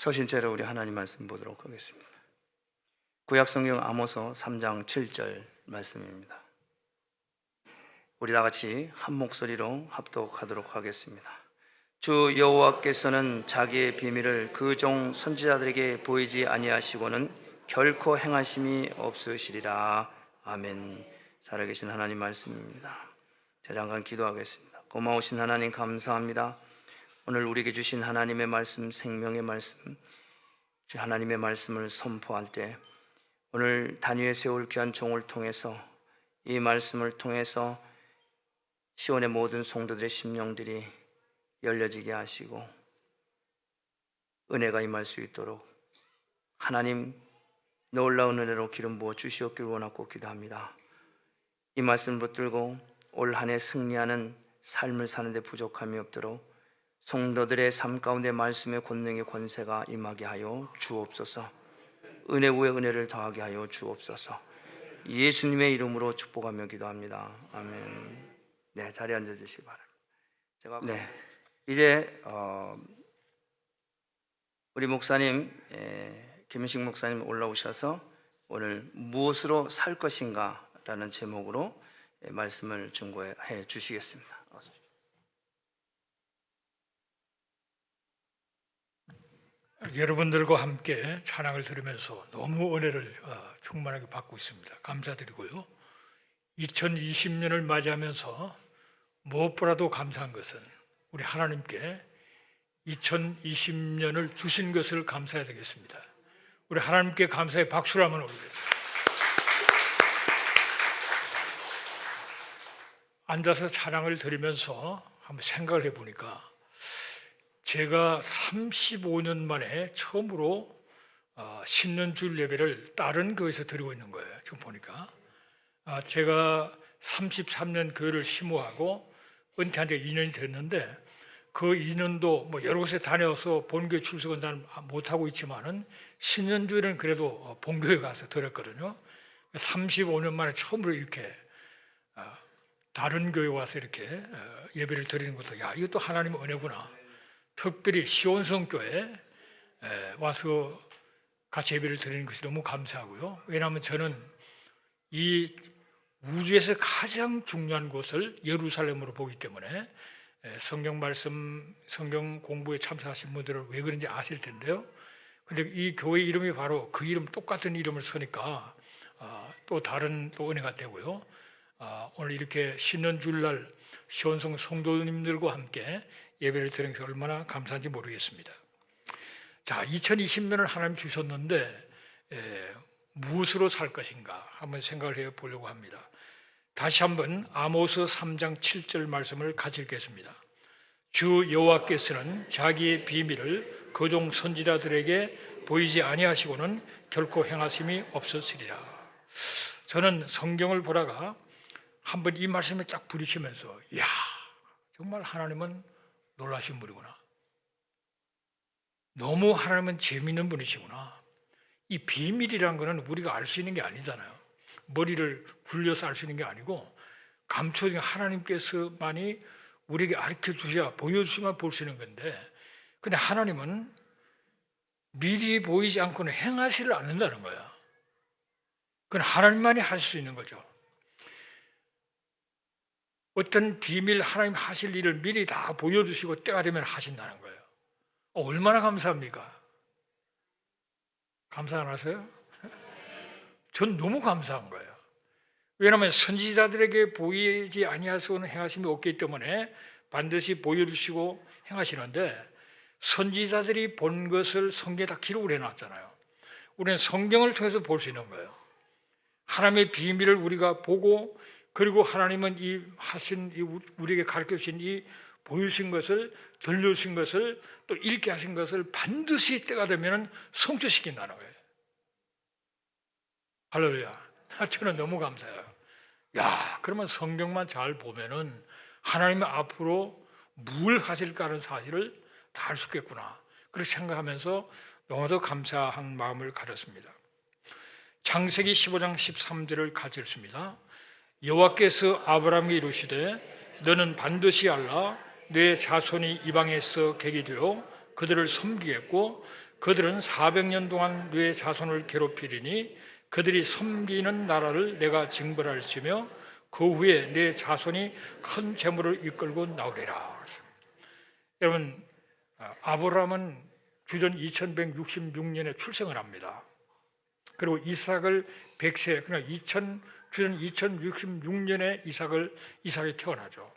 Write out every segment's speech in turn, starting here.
서신체로 우리 하나님 말씀 보도록 하겠습니다. 구약성경 아모스 3장 7절 말씀입니다. 우리 다 같이 한 목소리로 합독하도록 하겠습니다. 주 여호와께서는 자기의 비밀을 그 종 선지자들에게 보이지 아니하시고는 결코 행하심이 없으시리라. 아멘. 살아계신 하나님 말씀입니다. 자, 잠깐 기도하겠습니다. 고마우신 하나님 감사합니다. 오늘 우리에게 주신 하나님의 말씀, 생명의 말씀, 하나님의 말씀을 선포할 때 오늘 단위에 세울 귀한 종을 통해서 이 말씀을 통해서 시온의 모든 성도들의 심령들이 열려지게 하시고 은혜가 임할 수 있도록 하나님 놀라운 은혜로 기름 부어 주시옵길 원하고 기도합니다. 이 말씀 붙들고 올 한 해 승리하는 삶을 사는데 부족함이 없도록 성도들의 삶 가운데 말씀의 권능의 권세가 임하게 하여 주옵소서. 은혜 위에 은혜를 더하게 하여 주옵소서. 예수님의 이름으로 축복하며 기도합니다. 아멘. 네, 자리에 앉아주시기 바랍니다. 이제 우리 목사님, 김현식 목사님 올라오셔서 오늘 무엇으로 살 것인가 라는 제목으로 말씀을 증거해 주시겠습니다. 여러분들과 함께 찬양을 들으면서 너무 은혜를 충만하게 받고 있습니다. 감사드리고요. 2020년을 맞이하면서 무엇보다도 감사한 것은 우리 하나님께 2020년을 주신 것을 감사해야 되겠습니다. 우리 하나님께 감사의 박수를 한번 올리겠습니다. 앉아서 찬양을 들으면서 한번 생각을 해보니까 제가 35년 만에 처음으로 신년주일 예배를 다른 교회에서 드리고 있는 거예요. 지금 보니까 제가 33년 교회를 심호하고 은퇴한 지 2년이 됐는데 그 2년도 뭐 여러 곳에 다녀서 본교회 출석은 잘 못하고 있지만은 신년주일은 그래도 본교회 가서 드렸거든요. 35년 만에 처음으로 이렇게 다른 교회 와서 이렇게 예배를 드리는 것도 이것도 하나님의 은혜구나. 특별히 시온성교회 와서 같이 예배를 드리는 것이 너무 감사하고요. 왜냐하면 저는 이 우주에서 가장 중요한 곳을 예루살렘으로 보기 때문에 성경 말씀, 성경 공부에 참석하신 분들은 왜 그런지 아실 텐데요. 근데 이 교회 이름이 바로 그 이름 똑같은 이름을 쓰니까 또 다른 또 은혜가 되고요. 오늘 이렇게 신년주일날 시온성 성도님들과 함께 예배를 드리는 것이 얼마나 감사한지 모르겠습니다. 자, 2020년을 하나님 주셨는데 무엇으로 살 것인가 한번 생각을 해보려고 합니다. 다시 한번 아모스 3장 7절 말씀을 같이 읽겠습니다. 주 여호와께서는 자기의 비밀을 그 종 선지자들에게 보이지 아니하시고는 결코 행하심이 없으시리라. 저는 성경을 보다가 한번 이 말씀을 딱 부딪히면서 이야, 정말 하나님은 놀라신 분이구나. 너무 하나님은 재미있는 분이시구나. 이 비밀이란 거는 우리가 알 수 있는 게 아니잖아요. 머리를 굴려서 알 수 있는 게 아니고 감춰진 하나님께서만이 우리에게 가르쳐 주셔야 보여주시면 볼 수 있는 건데, 근데 하나님은 미리 보이지 않고는 행하지를 않는다는 거야. 그건 하나님만이 할 수 있는 거죠. 어떤 비밀 하나님 하실 일을 미리 다 보여주시고 때가 되면 하신다는 거예요. 얼마나 감사합니까? 감사 안 하세요? 전 너무 감사한 거예요. 왜냐하면 선지자들에게 보이지 아니하시고는 행하심이 없기 때문에 반드시 보여주시고 행하시는데, 선지자들이 본 것을 성경에 다 기록을 해놨잖아요. 우리는 성경을 통해서 볼 수 있는 거예요. 하나님의 비밀을 우리가 보고, 그리고 하나님은 우리에게 가르쳐 주신 이 보여주신 것을, 들려주신 것을, 또 읽게 하신 것을 반드시 때가 되면 성취시킨다는 거예요. 할렐루야. 저는 너무 감사해요. 그러면 성경만 잘 보면은 하나님이 앞으로 뭘 하실까 하는 사실을 다 알 수 있겠구나. 그렇게 생각하면서 너무도 감사한 마음을 가졌습니다. 창세기 15장 13절을 같이 읽습니다. 여호와께서 아브라함에게 이르시되 너는 반드시 알라 내 자손이 이방에서 객이 되어 그들을 섬기겠고 그들은 400년 동안 내 자손을 괴롭히리니 그들이 섬기는 나라를 내가 징벌할지며 그 후에 내 자손이 큰 재물을 이끌고 나오리라. 여러분, 아브라함은 주전 2166년에 출생을 합니다. 그리고 이삭을 100세, 그러니까 주전 2066년에 이삭이 태어나죠.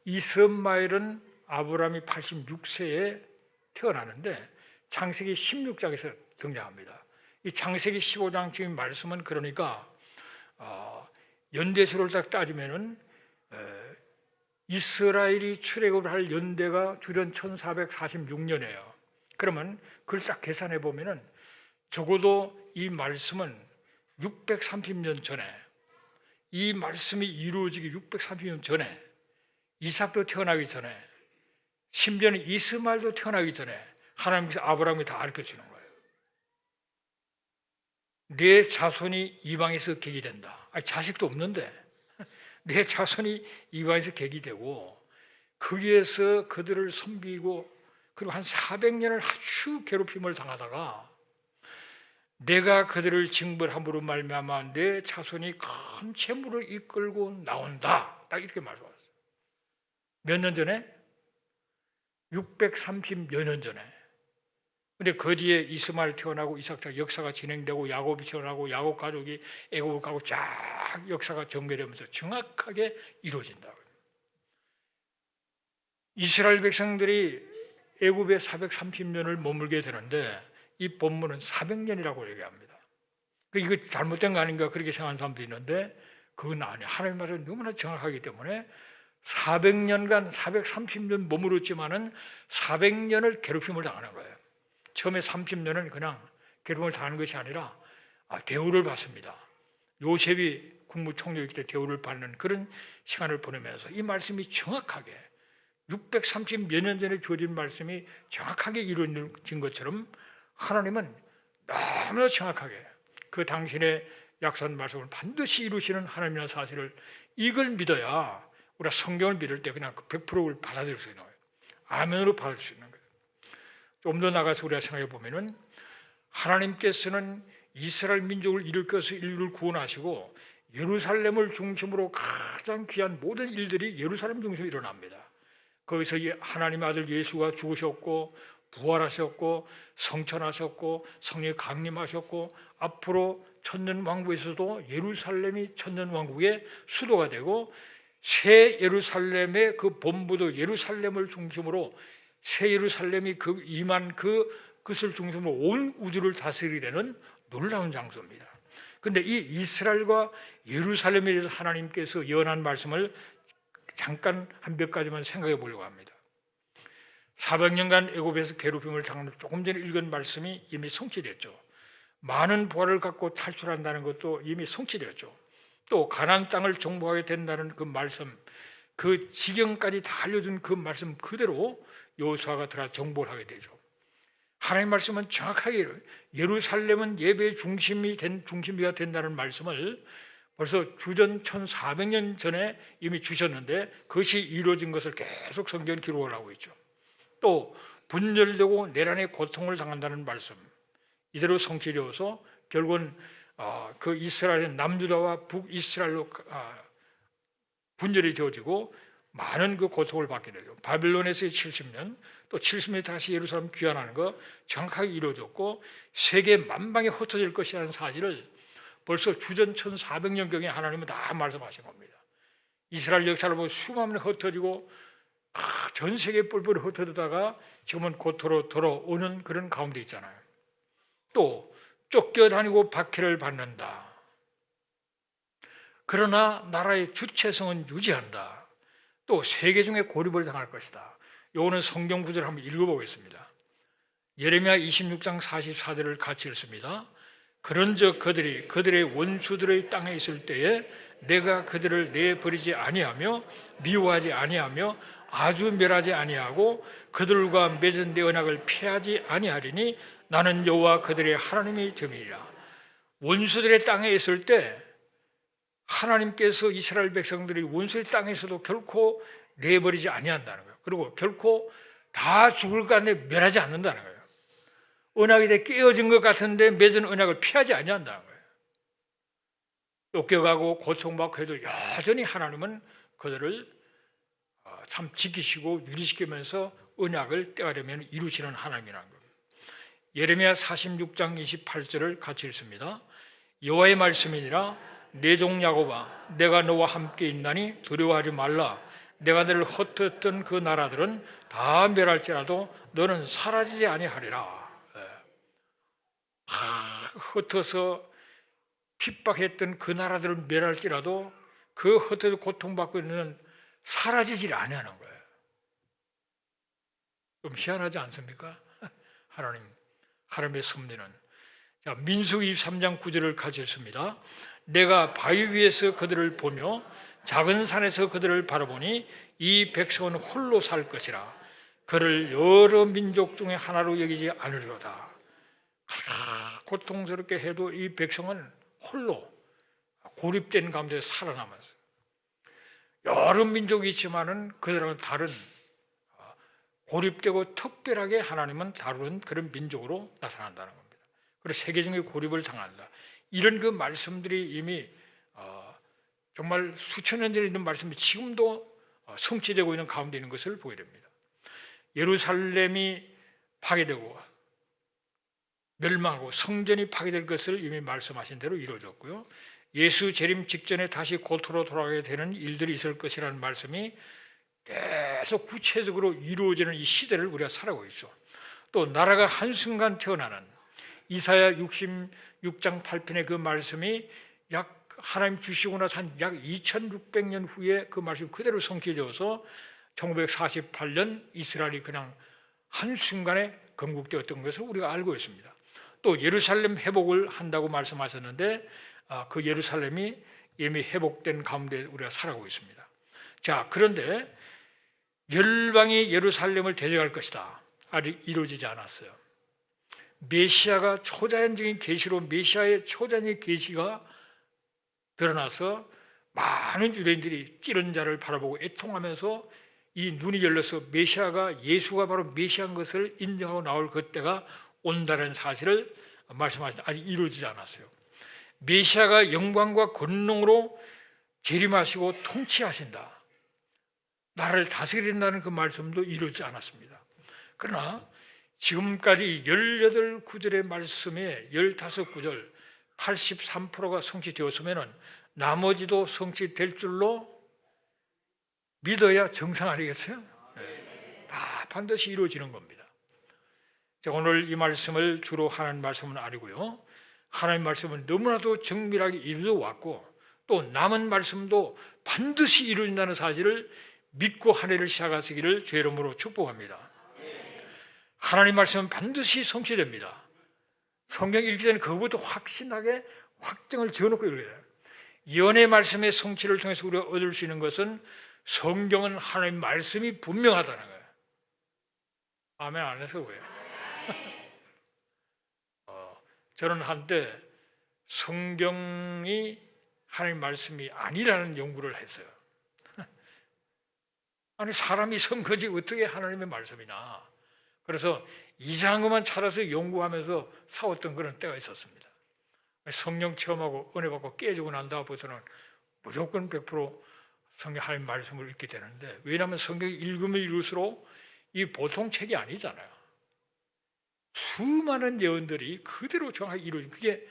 이스마엘은 아브라함이 86세에 태어나는데 창세기 16장에서 등장합니다. 이 창세기 15장 지금 말씀은 그러니까 연대수를 딱 따지면은 이스라엘이 출애굽을 할 연대가 주전 1446년이에요. 그러면 그걸 딱 계산해 보면은 적어도 이 말씀은 630년 전에, 이 말씀이 이루어지기 630년 전에, 이삭도 태어나기 전에, 심지어는 이스마엘도 태어나기 전에 하나님께서 아브라함이 다 알려주는 거예요. 내 자손이 이방에서 객이 된다. 자식도 없는데 내 자손이 이방에서 객이 되고 거기에서 그들을 섬기고 그리고 한 400년을 아주 괴롭힘을 당하다가 내가 그들을 징벌함으로 말미암아 내 자손이 큰 재물을 이끌고 나온다. 딱 이렇게 말씀하셨어요. 몇 년 전에? 630여 년 전에. 근데 그 뒤에 이스마엘 태어나고 이삭 역사가 진행되고 야곱이 태어나고 야곱 가족이 애굽을 가고 쫙 역사가 전개되면서 정확하게 이루어진다. 이스라엘 백성들이 애굽에 430년을 머물게 되는데 이 본문은 400년이라고 얘기합니다. 이거 잘못된 거 아닌가 그렇게 생각하는 사람도 있는데 그건 아니에요. 하나님 말씀은 너무나 정확하기 때문에 400년간 430년 머무렀지만은 400년을 괴롭힘을 당하는 거예요. 처음에 30년은 그냥 괴롭힘을 당하는 것이 아니라 대우를 받습니다. 요셉이 국무총리일 때 대우를 받는 그런 시간을 보내면서 이 말씀이 정확하게 630몇 년 전에 주어진 말씀이 정확하게 이루어진 것처럼 하나님은 너무나 정확하게 그 당신의 약속한 말씀을 반드시 이루시는 하나님이라는 사실을 이걸 믿어야 우리가 성경을 믿을 때 그냥 100%를 받아들일 수 있는 거예요. 아멘으로 받을 수 있는 거예요. 좀 더 나가서 우리가 생각해 보면은 하나님께서는 이스라엘 민족을 일으켜서 인류를 구원하시고 예루살렘을 중심으로 가장 귀한 모든 일들이 예루살렘 중심으로 일어납니다. 거기서 하나님의 아들 예수가 죽으셨고 부활하셨고 성천하셨고 성령이 강림하셨고 앞으로 천년왕국에서도 예루살렘이 천년왕국의 수도가 되고 새 예루살렘의 그 본부도 예루살렘을 중심으로 새 예루살렘이 임한 그것을 중심으로 온 우주를 다스리게 되는 놀라운 장소입니다. 그런데 이 이스라엘과 예루살렘에 대해서 하나님께서 예언한 말씀을 잠깐 한 몇 가지만 생각해 보려고 합니다. 400년간 애굽에서 괴롭힘을 당하는 조금 전에 읽은 말씀이 이미 성취됐죠. 많은 부활을 갖고 탈출한다는 것도 이미 성취됐죠. 또 가나안 땅을 정복하게 된다는 그 말씀, 그 지경까지 다 알려준 그 말씀 그대로 여호수아가 들어가 정복을 하게 되죠. 하나님 말씀은 정확하게 예루살렘은 예배의 중심이가 된다는 말씀을 벌써 주전 1400년 전에 이미 주셨는데 그것이 이루어진 것을 계속 성경은 기록을 하고 있죠. 또 분열되고 내란의 고통을 당한다는 말씀 이대로 성취되어서 결국은 그 이스라엘의 남유다와 북이스라엘로 분열이 되어지고 많은 그 고통을 받게 되죠. 바빌론에서의 70년 또 70년에 다시 예루살렘 귀환하는 거 정확하게 이루어졌고 세계 만방에 흩어질 것이라는 사실을 벌써 주전 1400년경에 하나님은 다 말씀하신 겁니다. 이스라엘 역사를 보고 수많은 흩어지고 전 세계에 뿔뿔이 흩어지다가 지금은 고토로 돌아오는 그런 가운데 있잖아요. 또 쫓겨다니고 박해를 받는다. 그러나 나라의 주체성은 유지한다. 또 세계 중에 고립을 당할 것이다. 요거는 성경 구절을 한번 읽어보겠습니다. 예레미야 26장 44절을 같이 읽습니다. 그런즉 그들이 그들의 원수들의 땅에 있을 때에 내가 그들을 내버리지 아니하며 미워하지 아니하며 아주 멸하지 아니하고 그들과 맺은 내 언약을 피하지 아니하리니 나는 여호와 그들의 하나님이 됨이니라. 원수들의 땅에 있을 때 하나님께서 이스라엘 백성들이 원수의 땅에서도 결코 내버리지 아니한다는 거예요. 그리고 결코 다 죽을 간에 멸하지 않는다는 거예요. 언약이 돼 깨어진 것 같은데 맺은 언약을 피하지 아니한다는 거예요. 쫓겨가고 고통받고 해도 여전히 하나님은 그들을 참 지키시고 유리시키면서 언약을 때가 되면 이루시는 하나님이라는 겁니다. 예레미야 46장 28절을 같이 읽습니다. 여호와의 말씀이니라 내 종 야곱아 내가 너와 함께 있나니 두려워하지 말라. 내가 너를 흩었던 그 나라들은 다 멸할지라도 너는 사라지지 아니하리라. 흩어서 핍박했던 그 나라들을 멸할지라도 그 흩어서 고통받고 있는 사라지지 아니하는 거예요. 좀 희한하지 않습니까? 하나님의 섭리는. 자, 민수기 23장 9절을 같이 읽습니다. 내가 바위 위에서 그들을 보며 작은 산에서 그들을 바라보니 이 백성은 홀로 살 것이라. 그를 여러 민족 중에 하나로 여기지 않으리로다. 고통스럽게 해도 이 백성은 홀로 고립된 가운데 살아남았어요. 여러 민족이 있지만은 그들은 다른 고립되고 특별하게 하나님은 다루는 그런 민족으로 나타난다는 겁니다. 그래서 세계적인 고립을 당한다. 이런 그 말씀들이 이미 정말 수천 년 전에 있는 말씀이 지금도 성취되고 있는 가운데 있는 것을 보게 됩니다. 예루살렘이 파괴되고 멸망하고 성전이 파괴될 것을 이미 말씀하신 대로 이루어졌고요. 예수 재림 직전에 다시 고토로 돌아가게 되는 일들이 있을 것이라는 말씀이 계속 구체적으로 이루어지는 이 시대를 우리가 살아가고 있어. 또 나라가 한순간 태어나는 이사야 66장 8편의 그 말씀이 약 하나님 주시고 나서 한 약 2600년 후에 그 말씀이 그대로 성취되어서 1948년 이스라엘이 그냥 한순간에 건국되었던 것을 우리가 알고 있습니다. 또 예루살렘 회복을 한다고 말씀하셨는데 그 예루살렘이 이미 회복된 가운데 우리가 살아가고 있습니다. 자, 그런데 열방이 예루살렘을 대적할 것이다. 아직 이루어지지 않았어요. 메시아가 초자연적인 계시로 메시아의 초자연적인 계시가 드러나서 많은 유대인들이 찌른 자를 바라보고 애통하면서 이 눈이 열려서 메시아가 예수가 바로 메시아인 것을 인정하고 나올 그때가 온다는 사실을 말씀하시는데 아직 이루어지지 않았어요. 메시아가 영광과 권능으로 재림하시고 통치하신다. 나라를 다스린다는 그 말씀도 이루어지지 않았습니다. 그러나 지금까지 18구절의 말씀에 15구절 83%가 성취되었으면 나머지도 성취될 줄로 믿어야 정상 아니겠어요? 네. 다 반드시 이루어지는 겁니다. 자, 오늘 이 말씀을 주로 하나님 말씀은 아니고요. 하나님 말씀은 너무나도 정밀하게 이루어 왔고 또 남은 말씀도 반드시 이루어진다는 사실을 믿고 한 해를 시작하시기를 주의 이름으로 축복합니다. 하나님 말씀은 반드시 성취됩니다. 성경 읽기 전에 그것부터 확신하게 확정을 지어놓고 읽어야 돼요. 예언의 말씀의 성취를 통해서 우리가 얻을 수 있는 것은 성경은 하나님 말씀이 분명하다는 거예요. 아멘 안 해서 왜? 저는 한때 성경이 하나님 말씀이 아니라는 연구를 했어요. 아니 사람이 선 거지 어떻게 하나님의 말씀이나. 그래서 이상한 것만 찾아서 연구하면서 싸웠던 그런 때가 있었습니다. 성령 체험하고 은혜 받고 깨지고 난 다음부터는 무조건 100% 성경 하나님 말씀을 읽게 되는데, 왜냐하면 성경이 읽으면 읽을수록 이 보통 책이 아니잖아요. 수많은 예언들이 그대로 정확하게 이루어진, 그게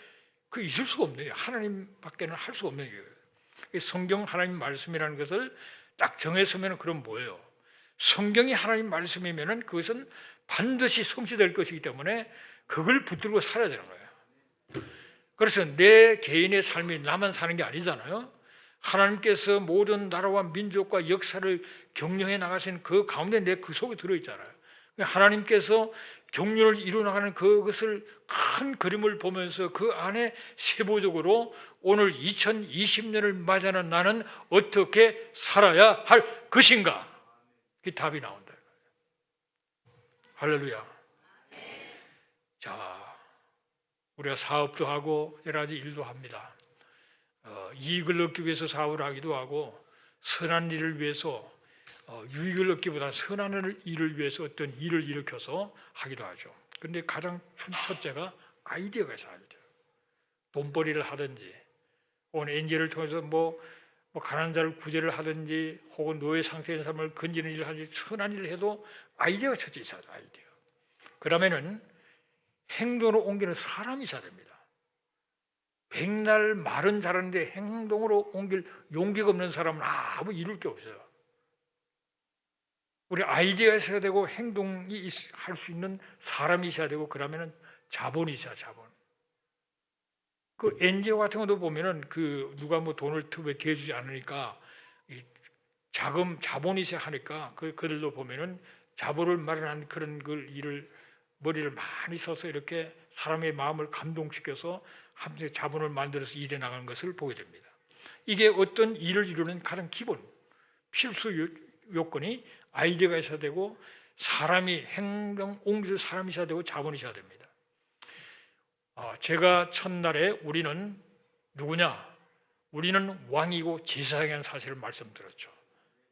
있을 수가 없네요. 하나님밖에는 할 수가 없는 거예요. 성경 하나님 말씀이라는 것을 딱 정했으면 그럼 뭐예요? 성경이 하나님 말씀이면 그것은 반드시 성취될 것이기 때문에 그걸 붙들고 살아야 되는 거예요. 그래서 내 개인의 삶이 나만 사는 게 아니잖아요. 하나님께서 모든 나라와 민족과 역사를 경영해 나가신 그 가운데 내 그 속에 들어있잖아요. 하나님께서 경륜을 이루어나가는 그것을 큰 그림을 보면서 그 안에 세부적으로 오늘 2020년을 맞이하는 나는 어떻게 살아야 할 것인가? 그 답이 나온다. 할렐루야. 자, 우리가 사업도 하고 여러 가지 일도 합니다. 이익을 얻기 위해서 사업을 하기도 하고 선한 일을 위해서 유익을 얻기보다는 선한 일을 위해서 어떤 일을 일으켜서 하기도 하죠. 근데 가장 첫째가 아이디어가 있어요. 아이디어. 돈벌이를 하든지 혹은 NGO를 통해서 가난한 자를 구제를 하든지 혹은 노예 상태에 있는 사람을 건지는 일을 하든지 선한 일을 해도 아이디어가 첫째 있어야 돼요. 아이디어. 그러면은 행동으로 옮기는 사람이 있어야 됩니다. 백날 말은 잘하는데 행동으로 옮길 용기가 없는 사람은 아무 이룰 게 없어요. 우리 아이디어가 있어야 되고 행동이 할 수 있는 사람이 있어야 되고 그러면은 자본이 있어야 자본. 그 NGO 같은 것도 보면은 그 누가 돈을 특별히 대주지 않으니까 이 자본이 있어야 하니까 그들도 보면은 자본을 마련한 그런 일을 머리를 많이 써서 이렇게 사람의 마음을 감동시켜서 함께 자본을 만들어서 일해 나가는 것을 보게 됩니다. 이게 어떤 일을 이루는 가장 기본 필수 요건이 아이디어가 있어야 되고 사람이 행동 옮길 사람이 있어야 되고 자본이 있어야 됩니다. 제가 첫날에 우리는 누구냐? 우리는 왕이고 제사장이라는 사실을 말씀드렸죠.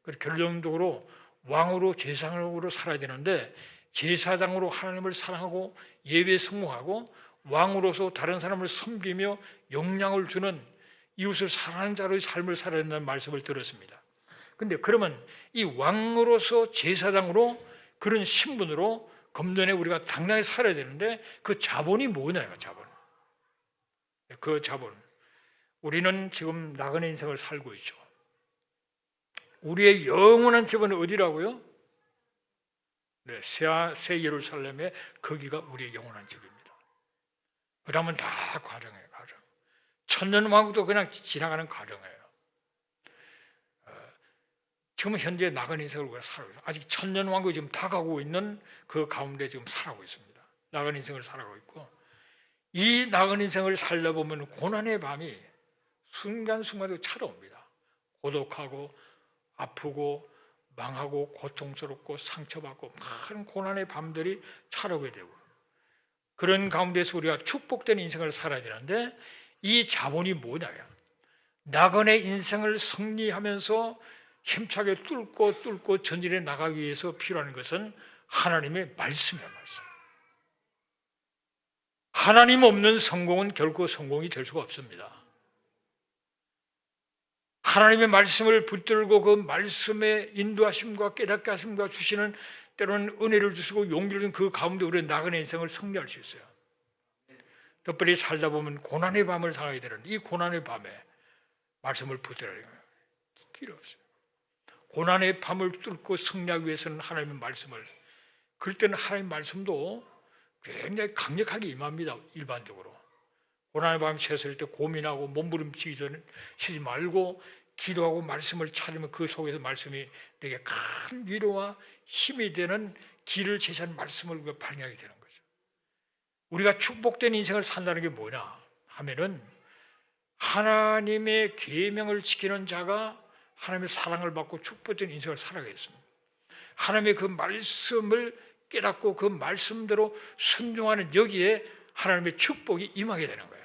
그래서 결론적으로 왕으로 제사장으로 살아야 되는데 제사장으로 하나님을 사랑하고 예배에 성공하고 왕으로서 다른 사람을 섬기며 영향을 주는 이웃을 사랑하는 자로의 삶을 살아야 된다는 말씀을 들었습니다. 근데 그러면 이 왕으로서 제사장으로 그런 신분으로 금전에 우리가 당당히 살아야 되는데 그 자본이 뭐냐요? 자본. 그 자본. 우리는 지금 나그네 인생을 살고 있죠. 우리의 영원한 집은 어디라고요? 네, 새 예루살렘에 거기가 우리의 영원한 집입니다. 그러면 다 과정이에요, 과정. 천년왕국도 그냥 지나가는 과정이에요. 지금 현재 나그네 인생을 우리가 살고 있어요. 아직 천년왕국이 지금 다가오고 있는 그 가운데 지금 살아가고 있습니다. 나그네 인생을 살아가고 있고 이 나그네 인생을 살다 보면 고난의 밤이 순간순간도 찾아옵니다. 고독하고 아프고 망하고 고통스럽고 상처받고 많은 고난의 밤들이 찾아오게 되고 그런 가운데서 우리가 축복된 인생을 살아야 되는데 이 자본이 뭐냐면 나그네 인생을 승리하면서 힘차게 뚫고 전진해 나가기 위해서 필요한 것은 하나님의 말씀이에요. 말씀. 하나님 없는 성공은 결코 성공이 될 수가 없습니다. 하나님의 말씀을 붙들고 그 말씀의 인도하심과 깨닫게 하심과 주시는 때로는 은혜를 주시고 용기를 주는 그 가운데 우리의 나그네 인생을 승리할 수 있어요. 특별히 살다 보면 고난의 밤을 당하게 되는 이 고난의 밤에 말씀을 붙들어야 필요 없어요. 고난의 밤을 뚫고 승리하기 위해서는 하나님의 말씀을 그럴 때는 하나님의 말씀도 굉장히 강력하게 임합니다. 일반적으로 고난의 밤이 채웠을 때 고민하고 몸부림치지 말고 기도하고 말씀을 찾으면 그 속에서 말씀이 내게 큰 위로와 힘이 되는 길을 제시하는 말씀을 우리가 발견하게 되는 거죠. 우리가 축복된 인생을 산다는 게 뭐냐 하면은 하나님의 계명을 지키는 자가 하나님의 사랑을 받고 축복된 인생을 살아가겠습니다. 하나님의 그 말씀을 깨닫고 그 말씀대로 순종하는 여기에 하나님의 축복이 임하게 되는 거예요.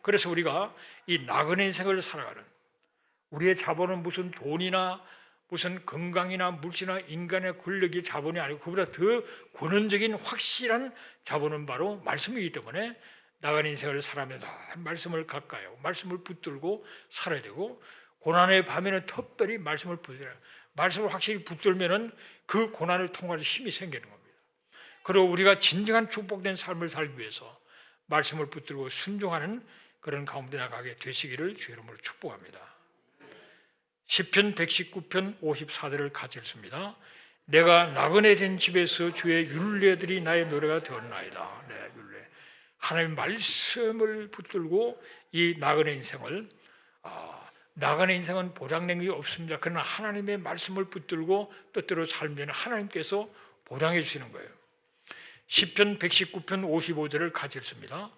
그래서 우리가 이 나그네 인생을 살아가는 우리의 자본은 무슨 돈이나 무슨 건강이나 물질이나 인간의 권력이 자본이 아니고 그보다 더 근원적인 확실한 자본은 바로 말씀이기 때문에 나그네 인생을 살아가면서 말씀을 가까이 하고 말씀을 붙들고 살아야 되고 고난의 밤에는 특별히 말씀을 붙들어야 해요. 말씀을 확실히 붙들면은 그 고난을 통과해서 힘이 생기는 겁니다. 그리고 우리가 진정한 축복된 삶을 살기 위해서 말씀을 붙들고 순종하는 그런 가운데 나가게 되시기를 주의 이름으로 축복합니다. 시편 119편 54절을 같이 읽습니다. 내가 나그네 된 집에서 주의 율례들이 나의 노래가 되었나이다. 네, 율례. 하나님의 말씀을 붙들고 이 나그네 인생을 나그네 인생은 보장된 게 없습니다. 그러나 하나님의 말씀을 붙들고 뜻대로 살면 하나님께서 보장해 주시는 거예요. 시편 119편 55절을 같이 읽습니다.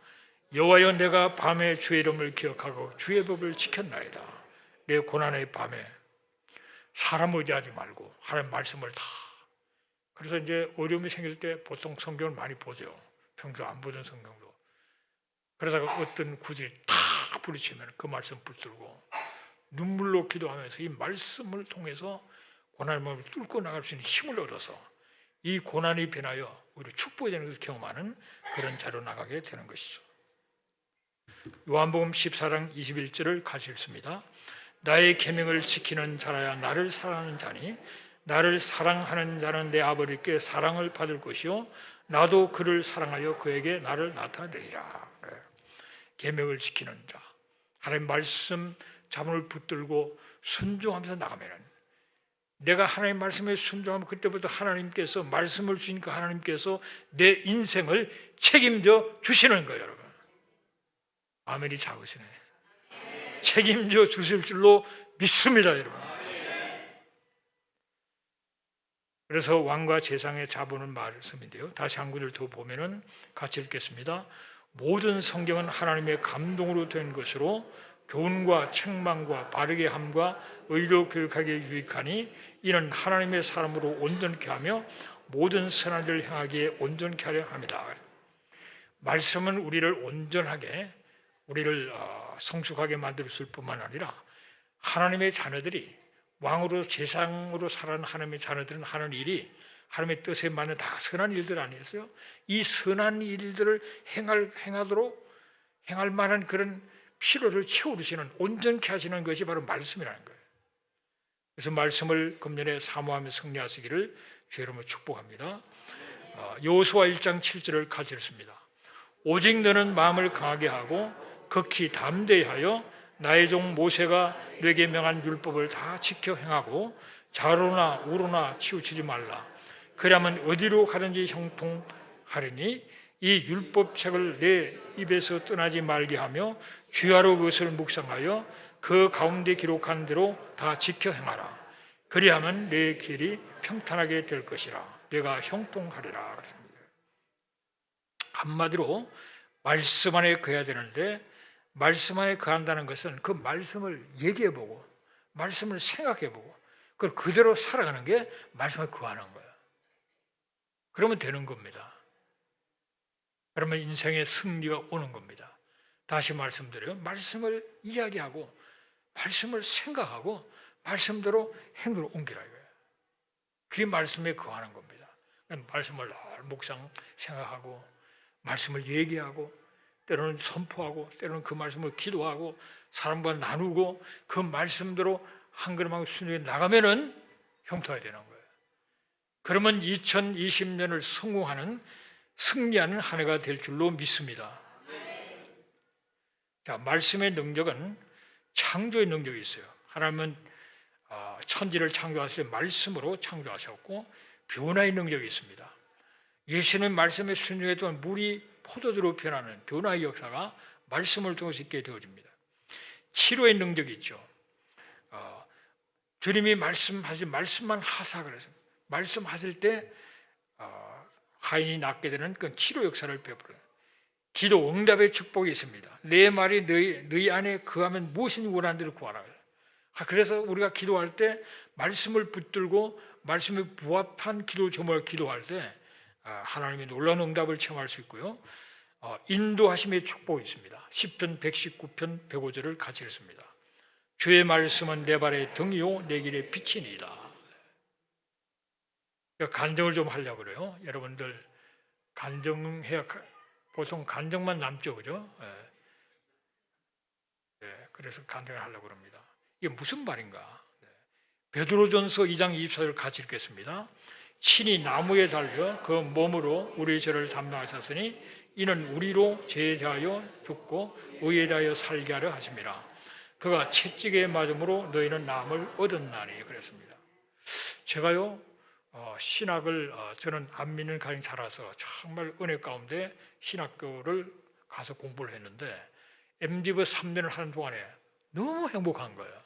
여호와여 내가 밤에 주의 이름을 기억하고 주의 법을 지켰나이다. 내 고난의 밤에 사람 의지하지 말고 하나님 말씀을 다. 그래서 이제 어려움이 생길 때 보통 성경을 많이 보죠. 평소 안 보던 성경도. 그래서 어떤 구절이 탁 부딪히면 그 말씀 붙들고 눈물로 기도하면서 이 말씀을 통해서 고난의 마음을 뚫고 나갈 수 있는 힘을 얻어서 이 고난이 변하여 우리 축복이 되는 것을 경험하는 그런 자로 나가게 되는 것이죠. 요한복음 14장 21절을 같이 읽습니다. 나의 계명을 지키는 자라야 나를 사랑하는 자니 나를 사랑하는 자는 내 아버지께 사랑을 받을 것이요 나도 그를 사랑하여 그에게 나를 나타내리라. 계명을 지키는 자, 하나님 말씀 자문을 붙들고 순종하면서 나가면, 내가 하나님 말씀에 순종하면 그때부터 하나님께서 말씀을 주니까 하나님께서 내 인생을 책임져 주시는 거예요, 여러분. 아멘이 작으시네. 책임져 주실 줄로 믿습니다, 여러분. 그래서 왕과 제상의 자부는 말씀인데요. 다시 한 구절 더 보면은 같이 읽겠습니다. 모든 성경은 하나님의 감동으로 된 것으로 교훈과 책망과 바르게 함과 의로 교육하기에 유익하니 이는 하나님의 사람으로 온전케 하며 모든 선한 일을 행하기에 온전케 하려 합니다. 말씀은 우리를 온전하게, 우리를 성숙하게 만들 뿐만 아니라 하나님의 자녀들이, 왕으로 제상으로 살아가는 하나님의 자녀들은 하는 일이 하나님의 뜻에 맞는 다 선한 일들 아니었어요? 이 선한 일들을 행할 만한 그런 필요를 채워주시는, 온전케 하시는 것이 바로 말씀이라는 거예요. 그래서 말씀을 금년에 사모하며 승리하시기를 주 이름으로 축복합니다. 여호수아 1장 7절을 같이 읽습니다. 오직 너는 마음을 강하게 하고 극히 담대히 하여 나의 종 모세가 내게 명한 율법을 다 지켜 행하고 좌로나 우로나 치우치지 말라. 그러면 어디로 가든지 형통하리니 이 율법책을 내 입에서 떠나지 말게 하며 주야로 그것을 묵상하여 그 가운데 기록한 대로 다 지켜 행하라. 그리하면 내 길이 평탄하게 될 것이라. 내가 형통하리라. 한마디로 말씀 안에 거해야 되는데, 말씀 안에 거한다는 것은 그 말씀을 얘기해보고 말씀을 생각해보고 그걸 그대로 살아가는 게 말씀에 거하는 거예요. 그러면 되는 겁니다. 그러면 인생의 승리가 오는 겁니다. 다시 말씀드려요. 말씀을 이야기하고 말씀을 생각하고 말씀대로 행동으로 옮기라 이거예요. 그게 말씀에 거하는 겁니다. 말씀을 늘 묵상 생각하고 말씀을 얘기하고 때로는 선포하고 때로는 그 말씀을 기도하고 사람과 나누고 그 말씀대로 한 걸음하고 순종해 나가면은 형통이 되는 거예요. 그러면 2020년을 성공하는, 승리하는 한 해가 될 줄로 믿습니다. 자, 말씀의 능력은 창조의 능력이 있어요. 하나님은 천지를 창조하실 때 말씀으로 창조하셨고 변화의 능력이 있습니다. 예수님 말씀에 순종했던 물이 포도주로 변하는 변화의 역사가 말씀을 통해서 있게 되어집니다. 치료의 능력이 있죠. 주님이 말씀만 하사 그래서 말씀하실 때 하인이 낫게 되는 그 치료 역사를 베풀어요. 기도 응답의 축복이 있습니다. 내 말이 너희 안에 거하면 무엇이든 원하는 대로 구하라. 그래서 우리가 기도할 때 말씀을 붙들고 말씀에 부합한 기도 제목을 기도할 때 하나님의 놀라운 응답을 체험할 수 있고요. 인도하심의 축복이 있습니다. 시편 119편 105절을 같이 읽습니다. 주의 말씀은 내 발의 등이요 내 길의 빛이니이다. 간증을 좀 하려고 그래요. 여러분들 간증해야 보통 간증만 남죠, 그죠? 그래서 간증을 하려고 합니다. 이게 무슨 말인가? 베드로전서 2장 24절 같이 읽겠습니다. 친히 나무에 달려 그 몸으로 우리 죄를 담당하셨으니 이는 우리로 죄에 대하여 죽고 의에 대하여 살게 하려 하심이라. 그가 채찍에 맞음으로 너희는 남을 얻었나니. 그랬습니다. 제가요 신학을 저는 안 믿는 가정에 자라서 정말 은혜 가운데 신학교를 가서 공부를 했는데 MD부 3년을 하는 동안에 너무 행복한 거예요.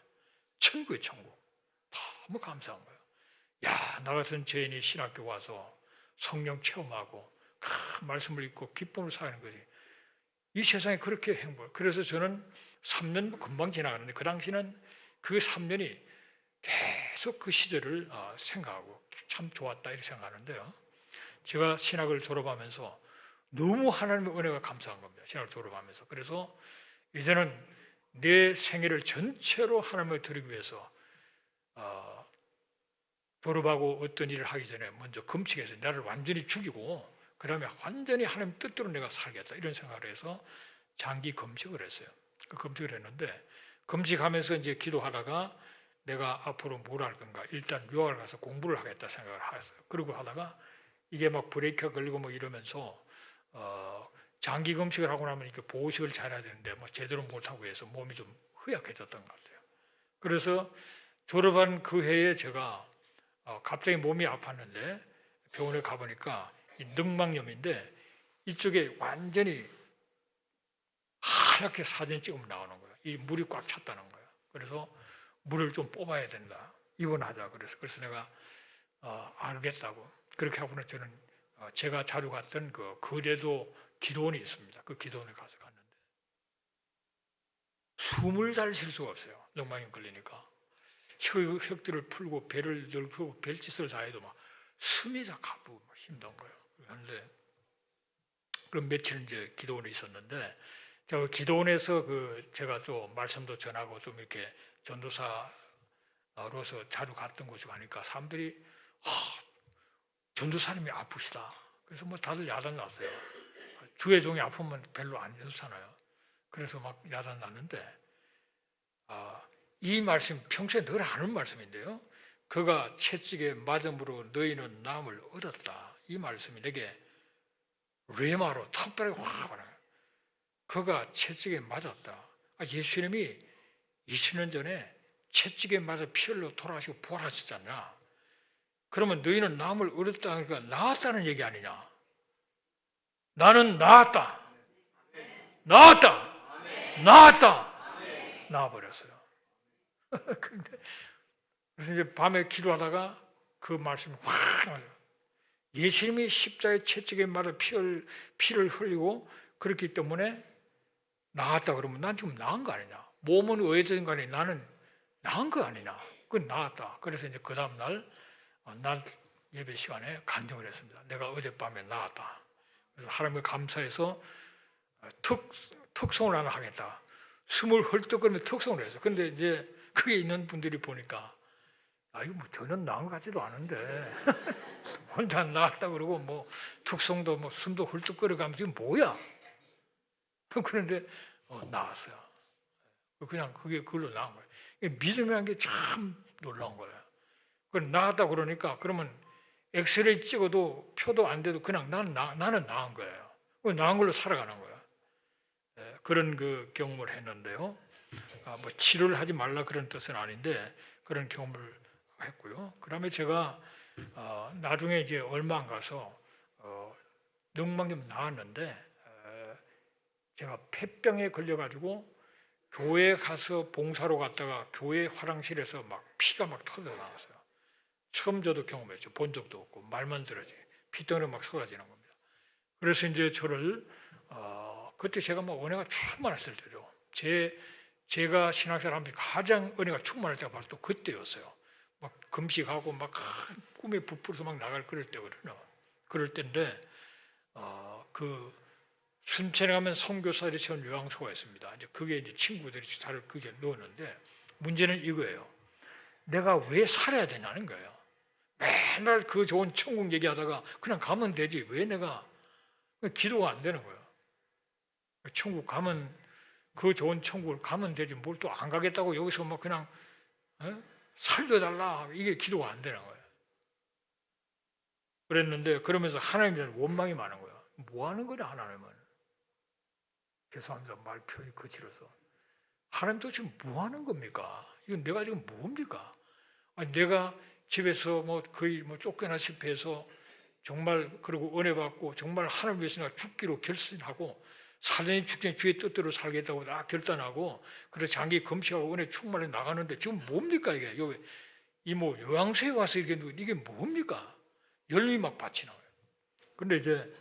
천국이에요, 천국. 너무 감사한 거예요. 야, 나 같은 죄인이 신학교 와서 성령 체험하고 말씀을 읽고 기쁨을 사는 거지. 이 세상에 그렇게 행복. 그래서 저는 3년 금방 지나가는데 그 당시는 그 3년이 계속 그 시절을 생각하고 참 좋았다 이렇게 생각하는데요. 제가 신학을 졸업하면서 너무 하나님의 은혜가 감사한 겁니다. 신학을 졸업하면서. 그래서 이제는 내 생애를 전체로 하나님을 드리기 위해서 졸업하고 어떤 일을 하기 전에 먼저 금식해서 나를 완전히 죽이고 그 다음에 완전히 하나님 뜻대로 내가 살겠다 이런 생각을 해서 장기 금식을 했어요. 그 금식을 했는데 금식하면서 이제 기도하다가 내가 앞으로 뭘 할 건가, 일단 유학을 가서 공부를 하겠다 생각을 했어요. 그러고 하다가 이게 막 브레이크가 걸리고 뭐 이러면서 장기 금식을 하고 나면 이렇게 보호식을 잘해야 되는데 뭐 제대로 못하고 해서 몸이 좀 허약해졌던 것 같아요. 그래서 졸업한 그 해에 제가 갑자기 몸이 아팠는데 병원에 가보니까 이 늑막염인데 이쪽에 완전히 하얗게 사진 찍으면 나오는 거예요. 이 물이 꽉 찼다는 거예요. 그래서 물을 좀 뽑아야 된다. 입원하자. 그래서 내가 알겠다고. 그렇게 하고는 저는 제가 자주 갔던 그 거제도 기도원이 있습니다. 그 기도원에 가서 갔는데 숨을 잘 쉴 수가 없어요. 늑막염 걸리니까 혁들을 풀고 배를 들고 별짓을 다 해도 막 숨이 다 가쁘고 힘든 거예요. 그런데 그럼 며칠 이제 기도원에 있었는데 제가 기도원에서 제가 또 말씀도 전하고 좀 이렇게 전도사로서 자주 갔던 곳이 가니까 사람들이 전도사님이 아프시다. 그래서 뭐 다들 야단 났어요. 주의 종이 아프면 별로 안 좋잖아요. 그래서 막 야단 났는데 이 말씀 평소에 늘 하는 말씀인데요. 그가 채찍에 맞음으로 너희는 남을 얻었다. 이 말씀이 내게 레마로 특별하게 확 와요. 그가 채찍에 맞았다. 예수님이 2000년 전에 채찍에 맞아 피 흘려 돌아가시고 부활하셨잖아. 그러면 너희는 남을 얻었다. 그러니까 나았다는 얘기 아니냐. 나는 나았다. 나아버렸어요. 그래서 이제 밤에 기도하다가 그 말씀이 확 나와요. 예수님이 십자가의 채찍에 맞아 피를 흘리고 그렇기 때문에 나았다 그러면 난 지금 나은 거 아니냐. 몸은 의해진 거 아니 나는 나은 거 아니냐. 그건 나았다. 그래서 이제 그 다음날 낮 예배 시간에 간증을 했습니다. 내가 어젯밤에 나았다. 그래서 하나님을 감사해서 특송을 하나 하겠다. 숨을 헐떡거리며 특송을 했어요. 근데 이제 그게 있는 분들이 보니까 이거 뭐 저는 나은 것 같지도 않은데 혼자 나았다 그러고 뭐 특송도 뭐 숨도 헐떡거려 가면서 이거 뭐야? 그런데 나았어요. 그냥 그걸로 나은 거예요. 믿음이라는 게 참 놀라운 거예요. 그걸 나았다 그러니까 그러면 엑스레이 찍어도 표도 안 돼도 그냥 나는 나은 거예요. 나은 걸로 살아가는 거예요. 그런 그 경험을 했는데요. 뭐 치료를 하지 말라 그런 뜻은 아닌데 그런 경험을 했고요. 그다음에 제가 나중에 이제 얼마 안 가서 늑막염 나았는데 제가 폐병에 걸려가지고 교회 가서 봉사로 갔다가 교회 화장실에서 막 피가 막 터져 나왔어요. 처음 저도 경험했죠. 본 적도 없고 말만 들어지 피덩어리 막 쏟아지는 겁니다. 그래서 이제 저를 그때 제가 막 은혜가 충만했을 때죠. 제가 신학생활하면서 가장 은혜가 충만할 때가 바로 또 그때였어요. 막 금식하고 막 꿈에 부풀어서 막 나갈 그럴 때거든요. 그럴 때인데 그 순천에 가면 선교사들이 세운 요양소가 있습니다. 이제 그게 이제 친구들이 저를 그게 넣었는데 문제는 이거예요. 내가 왜 살아야 되냐는 거예요. 맨날 그 좋은 천국 얘기하다가 그냥 가면 되지 왜 내가 기도가 안 되는 거예요. 천국 가면 그 좋은 천국을 가면 되지 뭘 또 안 가겠다고 여기서 막 그냥 살려달라 이게 기도가 안 되는 거예요. 그랬는데 그러면서 하나님한테 원망이 많은 거예요. 뭐 하는 거냐 하나님은. 죄송합니다. 말 표현이 거칠어서. 하나님 도대체 뭐 하는 겁니까? 이건 내가 지금 뭡니까? 아니, 내가 집에서 뭐 거의 뭐 쫓겨나시피 해서 정말 그리고 은혜 받고 정말 하나님 위해서 내가 죽기로 결심하고 사전에 죽전에 주의 뜻대로 살겠다고 다 결단하고 그래서 장기 금식하고 은혜 충만히 나가는데 지금 뭡니까 이게? 뭐 요양소에 와서 이게 뭡니까? 열림이 막 받치나 거예요. 근데 이제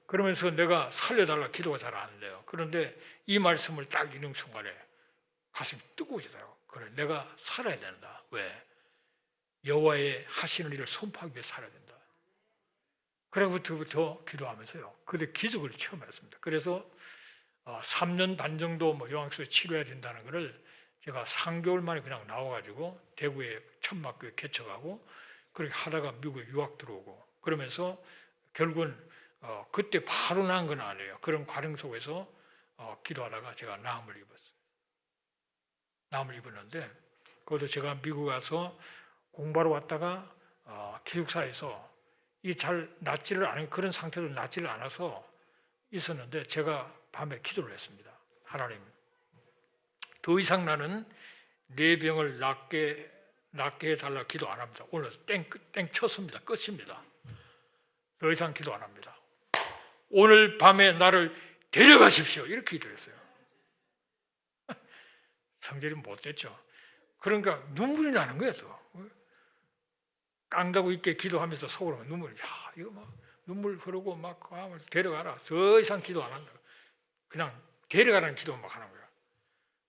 그러면서 내가 살려달라 기도가 잘 안 돼요. 그런데 이 말씀을 딱 읽는 순간에 가슴이 뜨거워지더라고요. 그래, 내가 살아야 된다. 왜? 여호와의 하시는 일을 선포하기 위해 살아야 된다. 그로부터 기도하면서요. 그때 기적을 체험했습니다. 그래서 3년 반 정도 뭐 요양소에 치료해야 된다는 것을 제가 3개월 만에 그냥 나와가지고 대구에 천막교회 개척하고 그렇게 하다가 미국에 유학 들어오고 그러면서 결국은 그때 바로 난 건 아니에요. 그런 과정 속에서 기도하다가 제가 남을 입었어요. 남을 입었는데 그것도 제가 미국 가서 공부하러 왔다가 기숙사에서 이게 잘 낫지를 않은 그런 상태로 낫지를 않아서 있었는데 제가 밤에 기도를 했습니다. 하나님, 더 이상 나는 내 병을 낫게 해달라 기도 안 합니다. 오늘 땡 쳤습니다. 끝입니다. 더 이상 기도 안 합니다. 오늘 밤에 나를 데려가십시오. 이렇게 기도했어요. 성질이 못됐죠. 그러니까 눈물이 나는 거예요. 또 깡다고 있게 기도하면서 속으로 눈물이 이거 막 눈물 흐르고 막 데려가라. 더 이상 기도 안 한다. 그냥 데려가라는 기도만 막 하는 거야.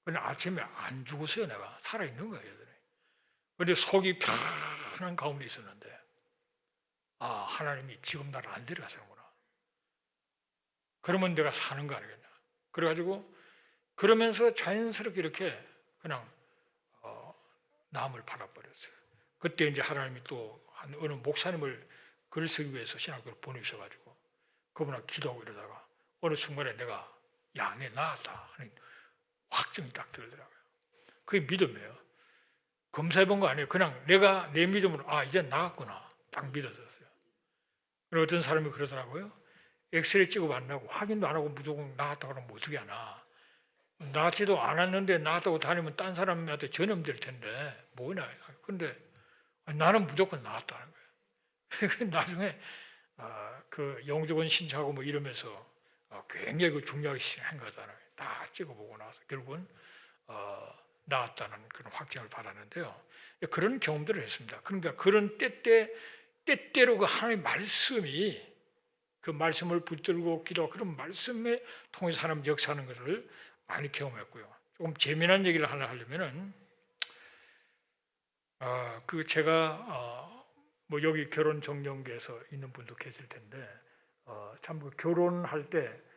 근데 아침에 안 죽었어요. 내가 살아있는 거예요. 그런데 속이 편한 가운데 있었는데 하나님이 지금 나를 안 데려가시는구나. 그러면 내가 사는 거 아니겠냐. 그래가지고 그러면서 자연스럽게 이렇게 그냥 남을 바라버렸어요. 그때 이제 하나님이 또 어느 목사님을 글을 쓰기 위해서 신학교를 보내주셔가지고 그분하고 기도하고 이러다가 어느 순간에 내가 내 나았다 하는 확정이 딱 들더라고요. 그게 믿음이에요. 검사해본 거 아니에요. 그냥 내가 내 믿음으로 이제 나았구나 딱 믿어졌어요. 그리고 어떤 사람이 그러더라고요. 엑스레이 찍어봤나고 확인도 안 하고 무조건 나았다고 그러면 어떻게 하나. 나지도 않았는데 나았다고 다니면 딴 사람한테 전염될 텐데 뭐냐. 근데 나는 무조건 나았다는 거예요. 나중에 그 영주권 신청하고 뭐 이러면서 굉장히 그 중요하게 한 거잖아요. 다 찍어보고 나서 결국은 나았다는 그런 확증을 받았는데요. 그런 경험들을 했습니다. 그러니까 그런 때때로 그 하나님의 말씀이 그 말씀을 붙들고 기도하고 그런 말씀에 통해서 하나님 역사하는 것을 많이 경험했고요. 조금 재미난 얘기를 하나 하려면은 그 제가 뭐 여기 결혼 정령계에서 있는 분도 계실 텐데 참 그 결혼할 때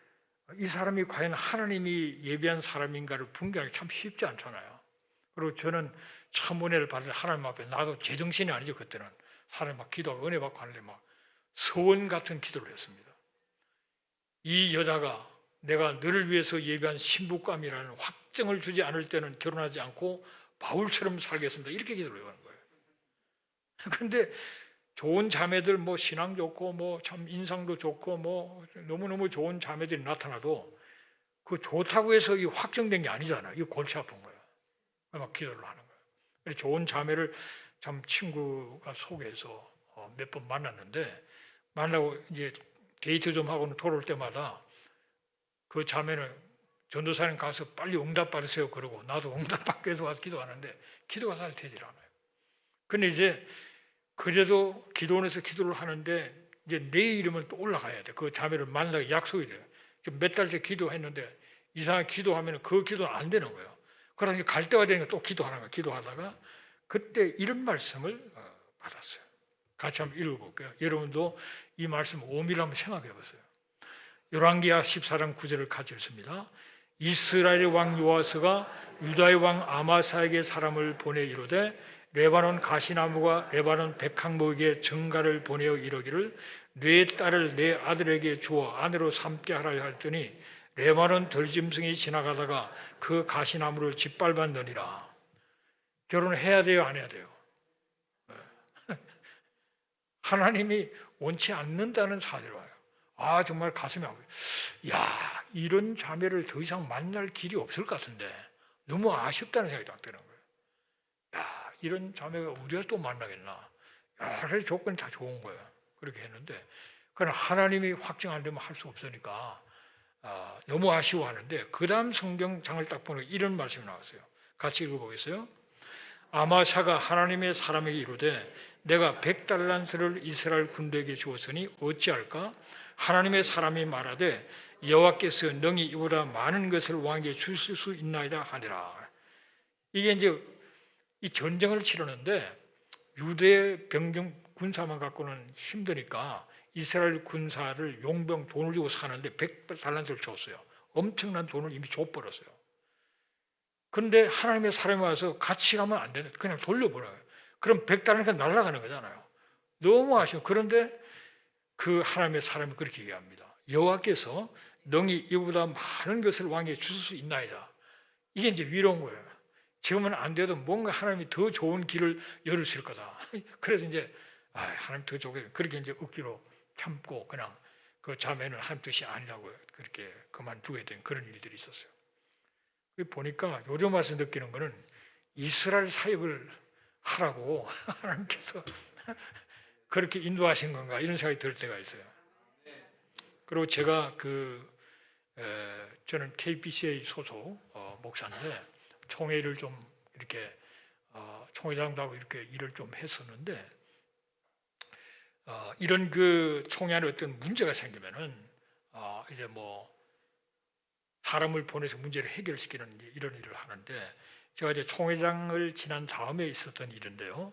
이 사람이 과연 하나님이 예비한 사람인가를 분별하기 참 쉽지 않잖아요. 그리고 저는 참 은혜를 받을 하나님 앞에 나도 제정신이 아니죠. 그때는 사람이 막 기도하고 은혜 받고 하는데 막 서원 같은 기도를 했습니다. 이 여자가 내가 너를 위해서 예비한 신부감이라는 확정을 주지 않을 때는 결혼하지 않고 바울처럼 살겠습니다. 이렇게 기도를 하는 거예요. 그런데 좋은 자매들 뭐 신앙 좋고 뭐 참 인상도 좋고 뭐 너무너무 좋은 자매들이 나타나도 그 좋다고 해서 이 확정된 게 아니잖아요. 이거 골치 아픈 거예요. 막 기도를 하는 거예요. 그래서 좋은 자매를 참 친구가 소개해서 몇 번 만났는데 만나고 이제 데이트 좀 하고는 돌아올 때마다 그 자매는 전도사님 가서 빨리 응답 받으세요 그러고 나도 응답 받기 위해서 와서 기도하는데 기도가 잘 되질 않아요. 근데 이제 그래도 기도원에서 기도를 하는데 이제 내일이면 또 올라가야 돼. 그 자매를 만나기 약속이 돼요. 몇 달째 기도했는데 이상하게 기도하면 그 기도는 안 되는 거예요. 그러니까 갈 때가 되니까 또 기도하는 거예요. 기도하다가 그때 이런 말씀을 받았어요. 같이 한번 읽어볼게요. 여러분도 이 말씀 오미를 한번 생각해 보세요. 열왕기하 14장 9절을 같이 읽습니다. 이스라엘의 왕 요아스가 유다의 왕 아마사에게 사람을 보내 이르되 레바논 가시나무가 레바논 백향목에게 전가를 보내어 이르기를 내 딸을 내 아들에게 주어 아내로 삼게 하라 했더니 레바논 들짐승이 지나가다가 그 가시나무를 짓밟았느니라. 결혼해야 돼요, 안 해야 돼요? 하나님이 원치 않는다는 사실을 봐요. 정말 가슴이 아프고, 이런 자매를 더 이상 만날 길이 없을 것 같은데 너무 아쉽다는 생각이 딱 드는 거예요. 이런 자매가 우리가 또 만나겠나? 그래서 조건이 다 좋은 거예요. 그렇게 했는데, 그러나 하나님이 확정 안 되면 할 수 없으니까 너무 아쉬워하는데 그 다음 성경장을 딱 보니 이런 말씀이 나왔어요. 같이 읽어보겠어요? 아마샤가 하나님의 사람에게 이르되 내가 100달란트를 이스라엘 군대에게 주었으니 어찌할까? 하나님의 사람이 말하되 여호와께서 능히 이보다 많은 것을 왕에게 주실 수 있나이다 하니라. 이게 이제 이 전쟁을 치르는데 유대 병정 군사만 갖고는 힘드니까 이스라엘 군사를 용병 돈을 주고 사는데 100달란트를 줬어요. 엄청난 돈을 이미 줘버렸어요. 그런데 하나님의 사람이 와서 같이 가면 안 되는, 그냥 돌려보내요. 그럼 100달러니까 날아가는 거잖아요. 너무 아쉬워. 그런데 그 하나님의 사람이 그렇게 얘기합니다. 여호와께서 능히 이보다 많은 것을 왕에게 주실 수 있나이다. 이게 이제 위로인 거예요. 지금은 안 돼도 뭔가 하나님이 더 좋은 길을 열으실 거다. 그래서 이제 하나님 더 좋게 그렇게 이제 억지로 참고 그냥 그 자매는 하나님 뜻이 아니라고 그렇게 그만두게 된 그런 일들이 있었어요. 보니까 요즘 와서 느끼는 거는 이스라엘 사역을 하라고 하나님께서 그렇게 인도하신 건가 이런 생각이 들 때가 있어요. 그리고 제가 저는 KBCA 소속 목사인데 총회를 좀 이렇게 총회장도 하고 이렇게 일을 좀 했었는데 이런 그 총회 안에 어떤 문제가 생기면은 이제 뭐 사람을 보내서 문제를 해결시키는 이런 일을 하는데 제가 이제 총회장을 지난 다음에 있었던 일인데요.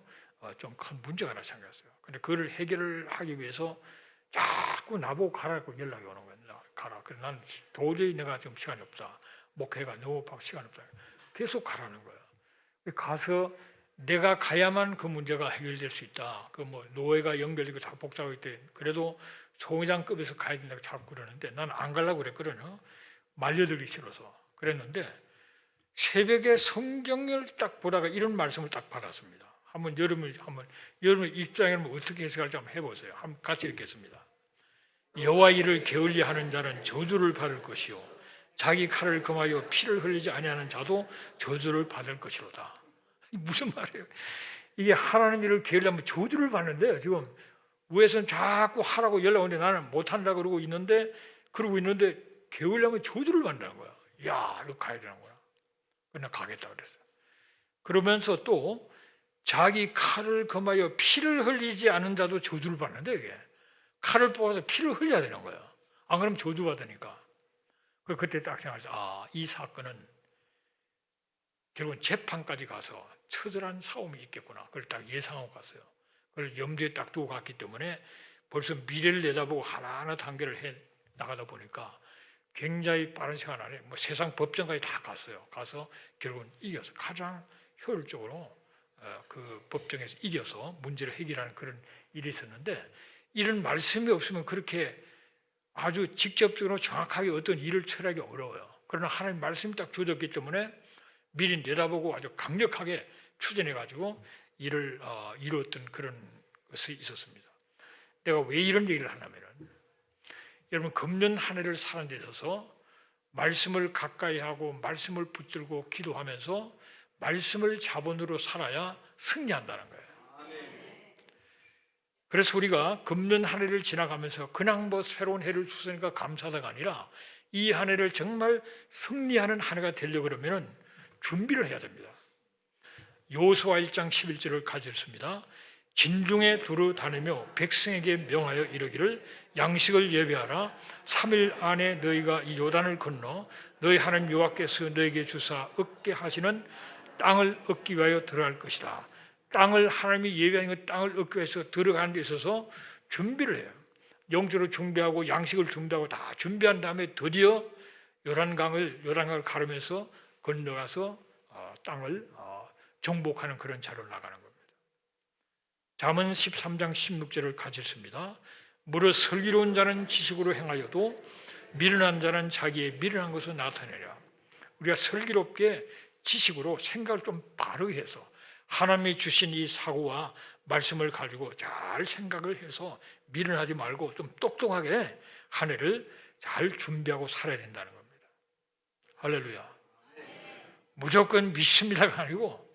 좀 큰 문제가 하나 생겼어요. 근데 그걸 해결을 하기 위해서 자꾸 나보고 가라고 연락이 오는 거예요. 가라. 그래 난 도저히 내가 지금 시간이 없다. 목회가 너무 바빠 시간이 없다. 계속 가라는 거예요. 가서 내가 가야만 그 문제가 해결될 수 있다. 그 뭐 노예가 연결되고 다 복잡하기 때문에 그래도 총회장급에서 가야 된다고 자꾸 그러는데 난 안 가려고 그랬거든요. 말려들기 싫어서 그랬는데 새벽에 성경을 딱 보다가 이런 말씀을 딱 받았습니다. 여러분 입장에는 어떻게 해석할지 한번 해보세요. 한번 같이 읽겠습니다. 여호와 일을 게을리하는 자는 저주를 받을 것이요 자기 칼을 금하여 피를 흘리지 아니하는 자도 저주를 받을 것이로다. 무슨 말이에요? 이게 하라는 일을 게을리하면 저주를 받는데요. 지금 위에서는 자꾸 하라고 연락 오는데 나는 못한다 그러고 있는데 게을리하면 저주를 받는다는 거야. 야, 이거 가야 되는 거야. 그냥 가겠다 그랬어요. 그러면서 또 자기 칼을 금하여 피를 흘리지 않은 자도 저주를 받는데 이게 칼을 뽑아서 피를 흘려야 되는 거예요. 안 그러면 저주 받으니까. 그때 딱 생각했어요. 이 사건은 결국은 재판까지 가서 처절한 싸움이 있겠구나. 그걸 딱 예상하고 갔어요. 그걸 염두에 딱 두고 갔기 때문에 벌써 미래를 내다보고 하나하나 단계를 해 나가다 보니까 굉장히 빠른 시간 안에 뭐 세상 법정까지 다 갔어요. 가서 결국은 이겨서 가장 효율적으로 그 법정에서 이겨서 문제를 해결하는 그런 일이 있었는데 이런 말씀이 없으면 그렇게 아주 직접적으로 정확하게 어떤 일을 처리하기 어려워요. 그러나 하나님 말씀이 딱 주어졌기 때문에 미리 내다보고 아주 강력하게 추진해가지고 일을 이루었던 그런 것이 있었습니다. 내가 왜 이런 얘기를 하냐면은 여러분 금년 한 해를 사는 데 있어서 말씀을 가까이 하고 말씀을 붙들고 기도하면서 말씀을 자본으로 살아야 승리한다는 거예요. 그래서 우리가 금년 한 해를 지나가면서 그냥 뭐 새로운 해를 주시니까 감사하다가 아니라 이 한 해를 정말 승리하는 한 해가 되려고 그러면 준비를 해야 됩니다. 여호수아 1장 11절을 가졌습니다. 진중에 두루 다니며 백성에게 명하여 이르기를 양식을 예비하라. 3일 안에 너희가 이 요단을 건너 너희 하나님 여호와께서 너희에게 주사 얻게 하시는 땅을 얻기 위하여 들어갈 것이다. 땅을 하나님이 예비한 그 땅을 얻기 위해서 들어가는 데 있어서 준비를 해요. 영적으로 준비하고 양식을 준비하고 다 준비한 다음에 드디어 요단강을 가르면서 건너가서 땅을 정복하는 그런 자리로 나가는 겁니다. 잠언 13장 16절을 가졌습니다. 무릇 슬기로운 자는 지식으로 행하여도 미련한 자는 자기의 미련한 것을 나타내라. 우리가 슬기롭게 지식으로 생각을 좀 바르게 해서 하나님이 주신 이 사고와 말씀을 가지고 잘 생각을 해서 미련하지 말고 좀 똑똑하게 한 해를 잘 준비하고 살아야 된다는 겁니다. 할렐루야. 무조건 믿습니다가 아니고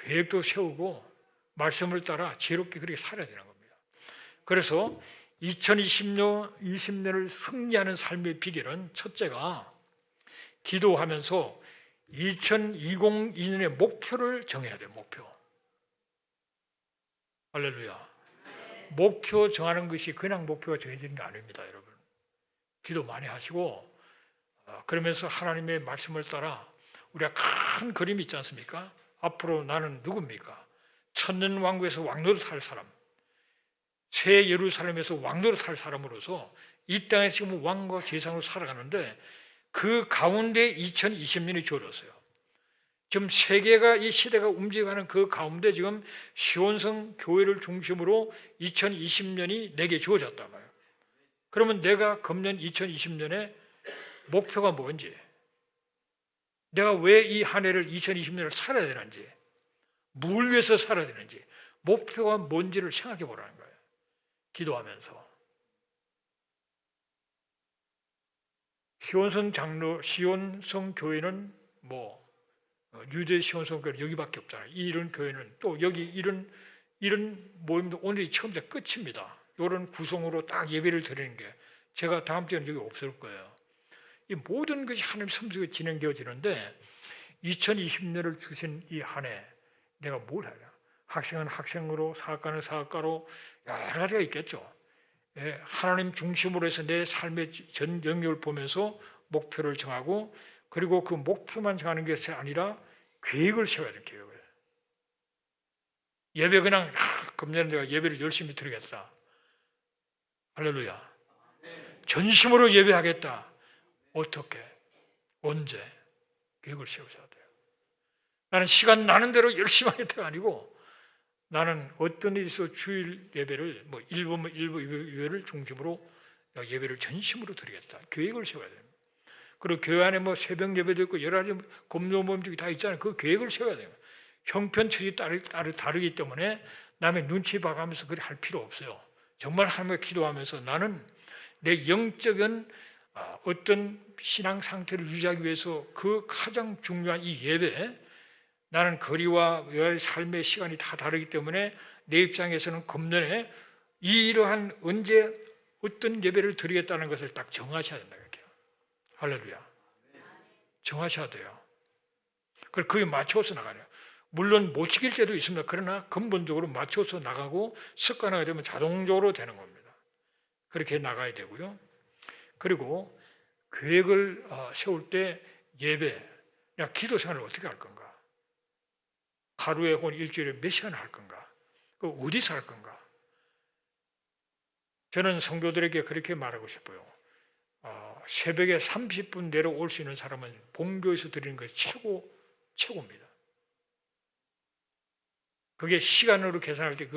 계획도 세우고 말씀을 따라 지혜롭게 그렇게 살아야 되는 겁니다. 그래서 2020년을 승리하는 삶의 비결은 첫째가 기도하면서 2022년의 목표를 정해야 돼요. 목표. 할렐루야. 목표 정하는 것이 그냥 목표가 정해지는 게 아닙니다. 여러분. 기도 많이 하시고 그러면서 하나님의 말씀을 따라 우리가 큰 그림이 있지 않습니까? 앞으로 나는 누굽니까? 천년 왕국에서 왕노릇 할 사람, 새 예루살렘에서 왕노릇 할 사람으로서 이 땅에 지금 왕과 제사장으로 살아가는데 그 가운데 2020년이 주어졌어요. 지금 세계가 이 시대가 움직여가는 그 가운데 지금 시온성 교회를 중심으로 2020년이 내게 주어졌단 말이에요. 그러면 내가 금년 2020년에 목표가 뭔지, 내가 왜 이 한 해를 2020년을 살아야 되는지, 뭘 위해서 살아야 되는지, 목표가 뭔지를 생각해 보라는 거예요. 기도하면서. 시온성 교회는 유대 시온성 교회는 여기밖에 없잖아요. 이런 교회는 또 여기 이런 모임도 오늘이 처음부터 끝입니다. 이런 구성으로 딱 예배를 드리는 게 제가 다음 주에는 여기 없을 거예요. 이 모든 것이 하나님 섭리가 진행되어지는데 2020년을 주신 이 한 해 내가 뭘 하냐? 학생은 학생으로, 사학가는 사학가로 여러 가지가 있겠죠. 하나님 중심으로 해서 내 삶의 전 영역을 보면서 목표를 정하고, 그리고 그 목표만 정하는 것이 아니라 계획을 세워야 돼요. 계획을. 예배 그냥 금년에 내가 예배를 열심히 드리겠다. 할렐루야. 전심으로 예배하겠다. 어떻게? 언제? 계획을 세우셔야 돼요. 나는 시간 나는 대로 열심히 하겠다가 아니고, 나는 어떤 일이 있어 주일 예배를 일부 예배를 중심으로 예배를 전심으로 드리겠다. 계획을 세워야 됩니다. 그리고 교회 안에 새벽 예배도 있고 여러 가지 검도 모임들이 다 있잖아요. 그 계획을 세워야 됩니다. 형편처리 다르기 때문에 남의 눈치 봐가면서 그렇게 할 필요 없어요. 정말 하나님께 기도하면서 나는 내 영적인 어떤 신앙 상태를 유지하기 위해서 그 가장 중요한 이 예배, 나는 거리와 여러 삶의 시간이 다 다르기 때문에 내 입장에서는 금년에 이러한 언제 어떤 예배를 드리겠다는 것을 딱 정하셔야 된다. 이렇게. 할렐루야. 정하셔야 돼요. 그걸 그에 맞춰서 나가요. 물론 못 지킬 때도 있습니다. 그러나 근본적으로 맞춰서 나가고 습관화가 되면 자동적으로 되는 겁니다. 그렇게 나가야 되고요. 그리고 계획을 세울 때 예배, 기도 생활을 어떻게 할 건가? 하루에 혹은 일주일에 몇 시간 할 건가? 어디서 할 건가? 저는 성도들에게 그렇게 말하고 싶어요. 새벽에 30분 내려올 수 있는 사람은 본교에서 드리는 것이 최고입니다. 그게 시간으로 계산할 때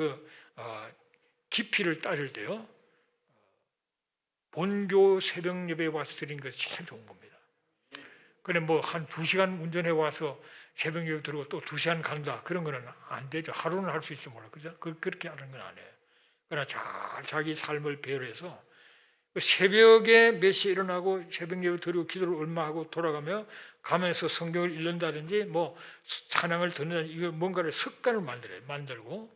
깊이를 따질 때요, 본교 새벽 예배에 와서 드리는 것이 제일 좋은 겁니다. 그래 한 2시간 운전해 와서 새벽 예배 들고 또 2시간 간다, 그런 거는 안 되죠. 하루는 할 수 있지 몰라, 그죠? 그렇게 하는 건 안 해요. 그러나 잘 자기 삶을 배려해서 새벽에 몇 시에 일어나고 새벽 예배 드리고 기도를 얼마 하고 돌아가며 가면서 성경을 읽는다든지 찬양을 듣는다든지, 이거 뭔가를 습관을 만들고,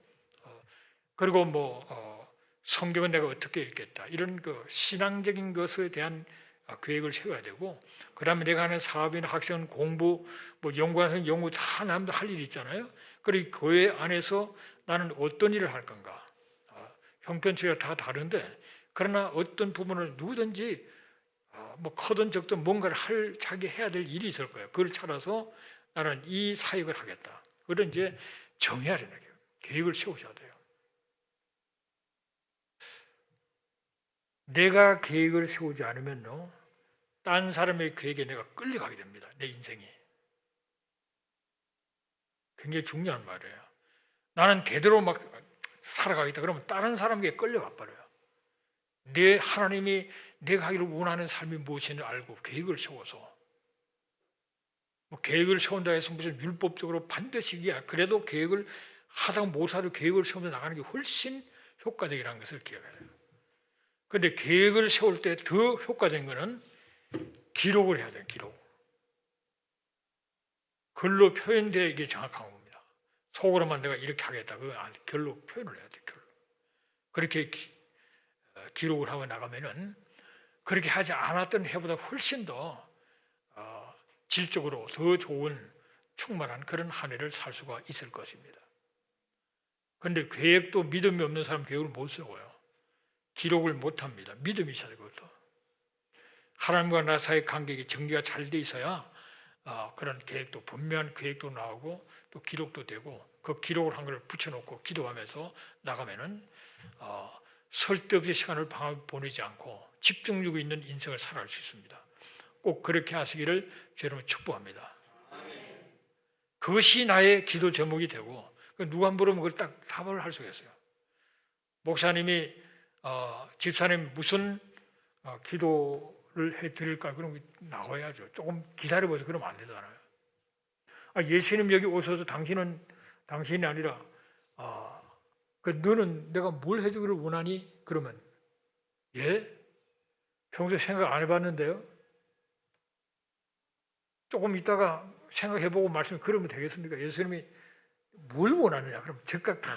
그리고 성경은 내가 어떻게 읽겠다, 이런 신앙적인 것에 대한 계획을 세워야 되고, 그 다음에 내가 하는 사업이나 학생 공부, 연구하는 연구 다 남도 할 일이 있잖아요. 그리고 교회 안에서 나는 어떤 일을 할 건가? 형편처리가 다 다른데, 그러나 어떤 부분을 누구든지 커든 적든 뭔가를 자기 해야 될 일이 있을 거예요. 그걸 찾아서 나는 이 사역을 하겠다. 그걸 이제 정해야 되는 거예요. 계획을 세우셔야 돼요. 내가 계획을 세우지 않으면요, 딴 사람의 계획에 내가 끌려가게 됩니다. 내 인생이. 굉장히 중요한 말이에요. 나는 대대로 살아가겠다 그러면 다른 사람에게 끌려가 버려요. 하나님이 내가 하기를 원하는 삶이 무엇인지 알고 계획을 세워서, 계획을 세운다 해서 무슨 율법적으로 반드시 그래도 계획을 하다가 못하도 계획을 세우면서 나가는 게 훨씬 효과적이라는 것을 기억해야 돼요. 그런데 계획을 세울 때 더 효과적인 것은 기록을 해야 돼요. 기록. 글로 표현되어 이게 정확한 겁니다. 속으로만 내가 이렇게 하겠다, 그거 글로 표현을 해야 돼요. 글로. 그렇게 기록을 하고 나가면은 그렇게 하지 않았던 해보다 훨씬 더 질적으로 더 좋은 충만한 그런 한 해를 살 수가 있을 것입니다. 그런데 계획도 믿음이 없는 사람 계획을 못 세워요. 기록을 못 합니다. 믿음이 있어야 되고, 또 하나님과 나 사이의 관계가 정리가 잘 돼 있어야 그런 계획도, 분명한 계획도 나오고 또 기록도 되고, 그 기록을 한 걸 붙여놓고 기도하면서 나가면은 쓸데없이 시간을 보내지 않고 집중력 있는 인생을 살아갈 수 있습니다. 꼭 그렇게 하시기를 여러분 축복합니다. 그것이 나의 기도 제목이 되고, 누가 물으면 그걸 딱 답을 할 수가 있어요. 목사님이 집사님 무슨 기도를 해드릴까? 그럼 나와야죠. 조금 기다려보세요. 그러면 안 되잖아요. 예수님 여기 오셔서 당신이 아니라 너는 내가 뭘 해주기를 원하니? 그러면 예? 평소에 생각 안 해봤는데요. 조금 있다가 생각해보고 그러면 되겠습니까? 예수님이 뭘 원하느냐? 그럼 즉각 다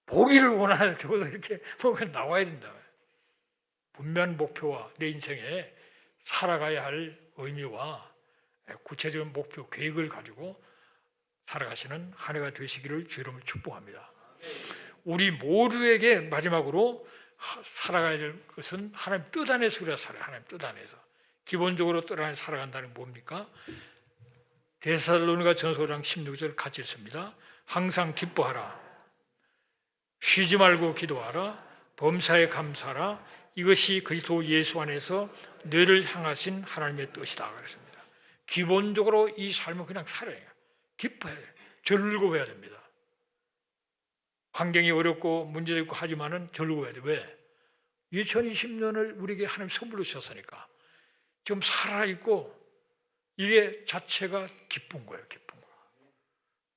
보기를 원하는 적어도 이렇게 뭔가 나와야 된다. 분명한 목표와 내 인생에 살아가야 할 의미와 구체적인 목표, 계획을 가지고 살아가시는 한 해가 되시기를 주 이름으로 축복합니다. 우리 모두에게 마지막으로 살아가야 될 것은 하나님 뜻 안에서 우리가 살아요. 하나님 뜻 안에서. 기본적으로 뜻 안에서 살아간다는 게 뭡니까? 데살로니가 전서 5장 16절 같이 읽습니다. 항상 기뻐하라. 쉬지 말고 기도하라. 범사에 감사하라. 이것이 그리스도 예수 안에서 너를 향하신 하나님의 뜻이다 그랬습니다. 기본적으로 이 삶은 그냥 살아야 해요. 기뻐해야 돼요. 즐거워해야 됩니다. 환경이 어렵고 문제도 있고 하지만은 즐거워해야 돼요. 왜? 2020년을 우리에게 하나님 선물로 주셨으니까 지금 살아있고 이게 자체가 기쁜 거예요. 기쁜 거.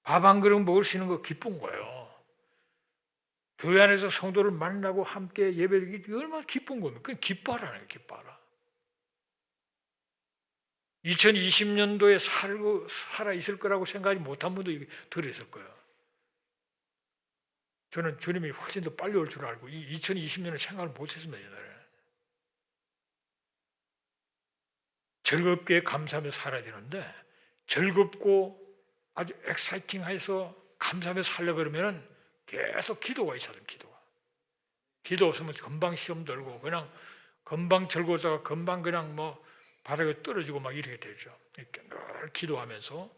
밥 한 그릇 먹을 수 있는 거 기쁜 거예요. 교회 안에서 성도를 만나고 함께 예배드리기 얼마나 기쁜 겁니까? 그냥 기뻐하라는 거예요. 기뻐하라. 2020년도에 살아있을 거라고 생각하지 못한 분도 들어있을 거예요. 저는 주님이 훨씬 더 빨리 올 줄 알고 이 2020년을 생각을 못했습니다. 옛날에. 즐겁게 감사하면서 살아야 되는데 즐겁고 아주 엑사이팅해서 감사하면서 살려고 그러면 계속 기도가 있어야 돼요. 기도 없으면 금방 시험 들고 그냥 금방 즐거웠다가 금방 그냥 바닥에 떨어지고 이렇게 되죠. 이렇게 늘 기도하면서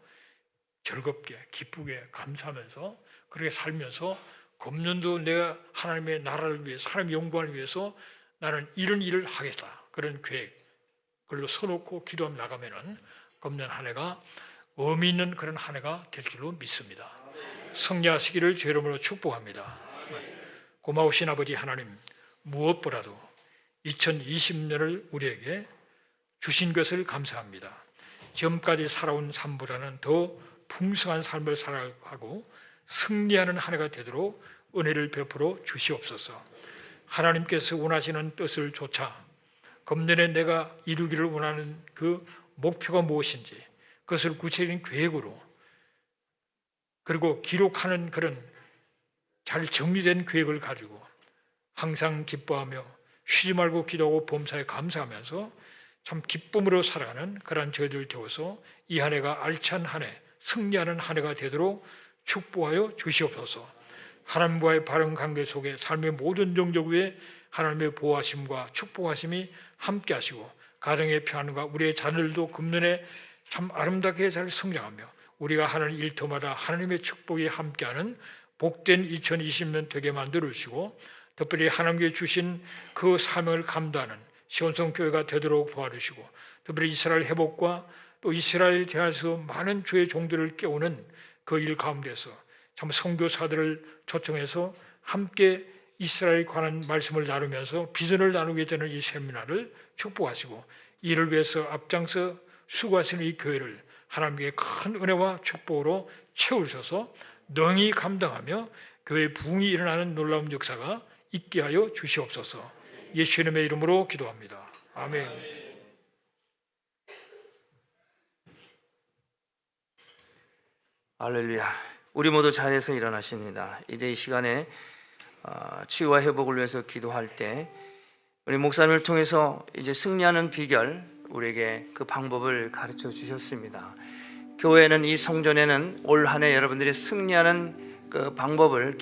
즐겁게 기쁘게 감사하면서 그렇게 살면서 금년도 내가 하나님의 나라를 위해서 하나님의 영광을 위해서 나는 이런 일을 하겠다. 그런 계획 그걸로 써놓고 기도하며 나가면은 금년 한 해가 의미 있는 그런 한 해가 될 줄로 믿습니다. 승리하시기를 주 이름으로 축복합니다. 고마우신 아버지 하나님, 무엇보다도 2020년을 우리에게 주신 것을 감사합니다. 지금까지 살아온 삶보다는 더 풍성한 삶을 살아가고 승리하는 한 해가 되도록 은혜를 베풀어 주시옵소서. 하나님께서 원하시는 뜻을 좇아 금년에 내가 이루기를 원하는 그 목표가 무엇인지 그것을 구체적인 계획으로 그리고 기록하는 그런 잘 정리된 계획을 가지고 항상 기뻐하며 쉬지 말고 기도하고 범사에 감사하면서 참 기쁨으로 살아가는 그러한 저희들 되어서 이 한 해가 알찬 한 해, 승리하는 한 해가 되도록 축복하여 주시옵소서. 하나님과의 바른 관계 속에 삶의 모든 정적 위에 하나님의 보호하심과 축복하심이 함께 하시고 가정의 평안과 우리의 자녀들도 금년에 참 아름답게 잘 성장하며 우리가 하는 일터마다 하나님의 축복이 함께하는 복된 2020년 되게 만들어 주시고 특별히 하나님께 주신 그 사명을 감당하는 시온성 교회가 되도록 도와주시고 특별히 이스라엘 회복과 또 이스라엘 대하여서 많은 주의 종들을 깨우는 그 일 가운데서 참 선교사들을 초청해서 함께 이스라엘에 관한 말씀을 나누면서 비전을 나누게 되는 이 세미나를 축복하시고 이를 위해서 앞장서 수고하시는 이 교회를 하나님께 큰 은혜와 축복으로 채우셔서 능히 감당하며 교회의 부흥이 일어나는 놀라운 역사가 있게 하여 주시옵소서. 예수님의 이름으로 기도합니다. 아멘. 할렐루야. 우리 모두 자리에서 일어나십니다. 이제 이 시간에 치유와 회복을 위해서 기도할 때 우리 목사님을 통해서 이제 승리하는 비결 우리에게 그 방법을 가르쳐 주셨습니다. 교회는 이 성전에는 올 한 해 여러분들이 승리하는 그 방법을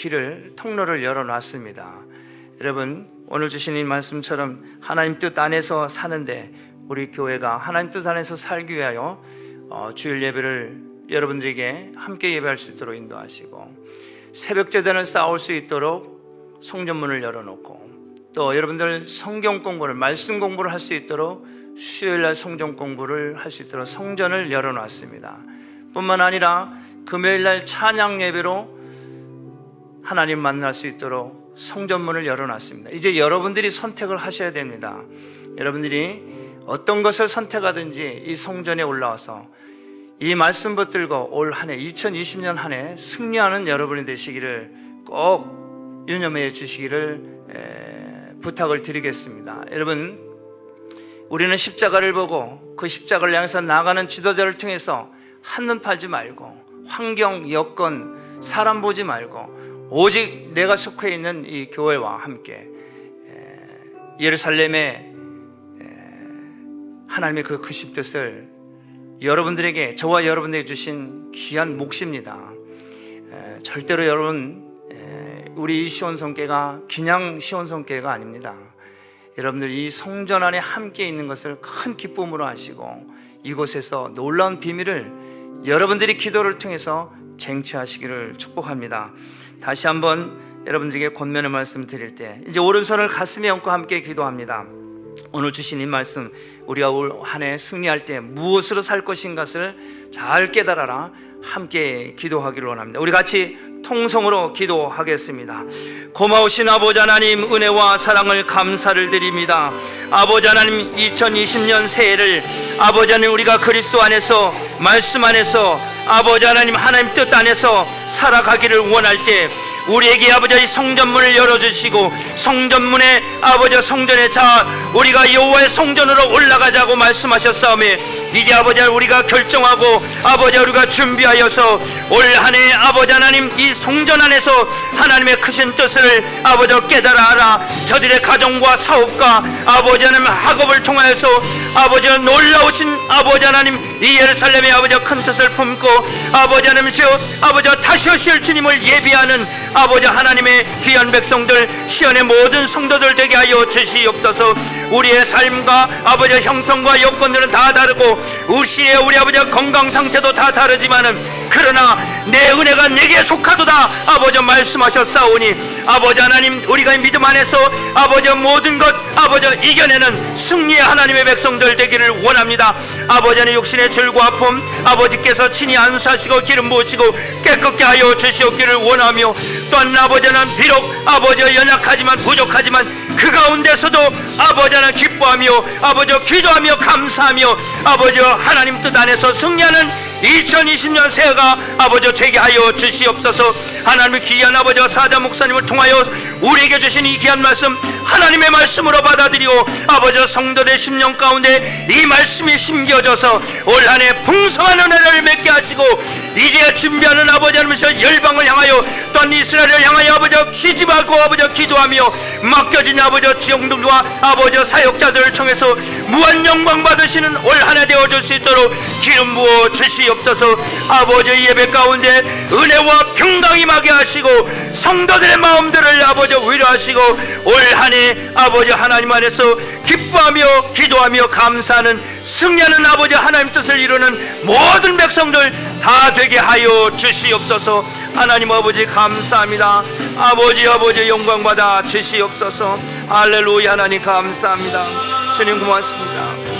통로를 열어놨습니다. 여러분 오늘 주신 이 말씀처럼 하나님 뜻 안에서 사는데 우리 교회가 하나님 뜻 안에서 살기 위하여 주일 예배를 여러분들에게 함께 예배할 수 있도록 인도하시고 새벽 제단을 쌓을 수 있도록 성전문을 열어놓고 또 여러분들 성경 공부를 말씀 공부를 할 수 있도록 수요일날 성경 공부를 할 수 있도록 성전을 열어놨습니다. 뿐만 아니라 금요일날 찬양 예배로 하나님 만날 수 있도록 성전문을 열어놨습니다. 이제 여러분들이 선택을 하셔야 됩니다. 여러분들이 어떤 것을 선택하든지 이 성전에 올라와서 이 말씀 붙들고 올 한 해 2020년 한 해 승리하는 여러분이 되시기를 꼭 유념해 주시기를 부탁을 드리겠습니다. 여러분, 우리는 십자가를 보고 그 십자가를 향해서 나가는 지도자를 통해서 한눈 팔지 말고 환경, 여건, 사람 보지 말고 오직 내가 속해 있는 이 교회와 함께 예루살렘의 하나님의 그 크신 뜻을 여러분들에게, 저와 여러분들에게 주신 귀한 몫입니다. 절대로 여러분, 우리 시온성교회가 그냥 시온성교회가 아닙니다. 여러분들 이 성전 안에 함께 있는 것을 큰 기쁨으로 하시고 이곳에서 놀라운 비밀을 여러분들이 기도를 통해서 쟁취하시기를 축복합니다. 다시 한번 여러분들에게 권면의 말씀 드릴 때 이제 오른손을 가슴에 얹고 함께 기도합니다. 오늘 주신 이 말씀, 우리가 올 한 해 승리할 때 무엇으로 살 것인가를 잘 깨달아라 함께 기도하기를 원합니다. 우리 같이 통성으로 기도하겠습니다. 고마우신 아버지 하나님, 은혜와 사랑을 감사를 드립니다. 아버지 하나님, 2020년 새해를 아버지 하나님, 우리가 그리스도 안에서, 말씀 안에서, 아버지 하나님, 하나님 뜻 안에서 살아가기를 원할 때 우리에게 아버지 이 성전문을 열어주시고 성전문에 아버지 성전에 우리가 여호와의 성전으로 올라가자고 말씀하셨사오매 이제 아버지 우리가 결정하고 아버지 우리가 준비하여서 올 한 해 아버지 하나님 이 성전 안에서 하나님의 크신 뜻을 아버지 깨달아 알아 저들의 가정과 사업과 아버지 하나님 학업을 통하여서 아버지 놀라우신 아버지 하나님 이 예루살렘의 아버지 큰 뜻을 품고 아버지 하나님이시여 아버지 다시 오실 주님을 예비하는 아버지 하나님의 귀한 백성들 시온의 모든 성도들 되게 하여 주시옵소서. 우리의 삶과 아버지 형편과 여건들은 다 다르고 우리의 우리 아버지 건강 상태도 다 다르지만은 그러나 내 은혜가 내게 속하도다 아버지 말씀하셨사오니 아버지 하나님 우리가 믿음 안에서 아버지 모든 것 아버지 이겨내는 승리의 하나님의 백성들 되기를 원합니다. 아버지 하나님 육신의 질과 아픔 아버지께서 친히 안수하시고 기름 부으시고 깨끗게 하여 주시옵기를 원하며 또한 아버지는 비록 아버지 연약하지만 부족하지만 그 가운데서도 아버지 하나님 기뻐하며 아버지 기도하며 감사하며 아버지 하나님 뜻 안에서 승리하는 2020년 새해가 아버지 되게 하여 주시옵소서. 하나님의 귀한 아버지 사자 목사님을 통하여 우리에게 주신 이 귀한 말씀 하나님의 말씀으로 받아들이고 아버지 성도들 심령 가운데 이 말씀이 심겨져서 올 한 해 풍성한 은혜를 맺게 하시고 이제 준비하는 아버지 하나님께서 열방을 향하여 또한 이스라엘을 향하여 아버지 기집하고 아버지 기도하며 맡겨진 아버지 지형들과 아버지 사역자들을 통해서 무한 영광 받으시는 올 한 해 되어줄 수 있도록 기름 부어 주시옵소서. 아버지 예배 가운데 은혜와 평강이 임하게 하시고 성도들의 마음들을 아버지 위로하시고 올 한 해 아버지 하나님 안에서 기뻐하며 기도하며 감사하는 승리하는 아버지 하나님 뜻을 이루는 모든 백성들 다 되게 하여 주시옵소서. 하나님 아버지 감사합니다. 아버지 영광 받아 주시옵소서. 할렐루야. 하나님 감사합니다. 주님 고맙습니다.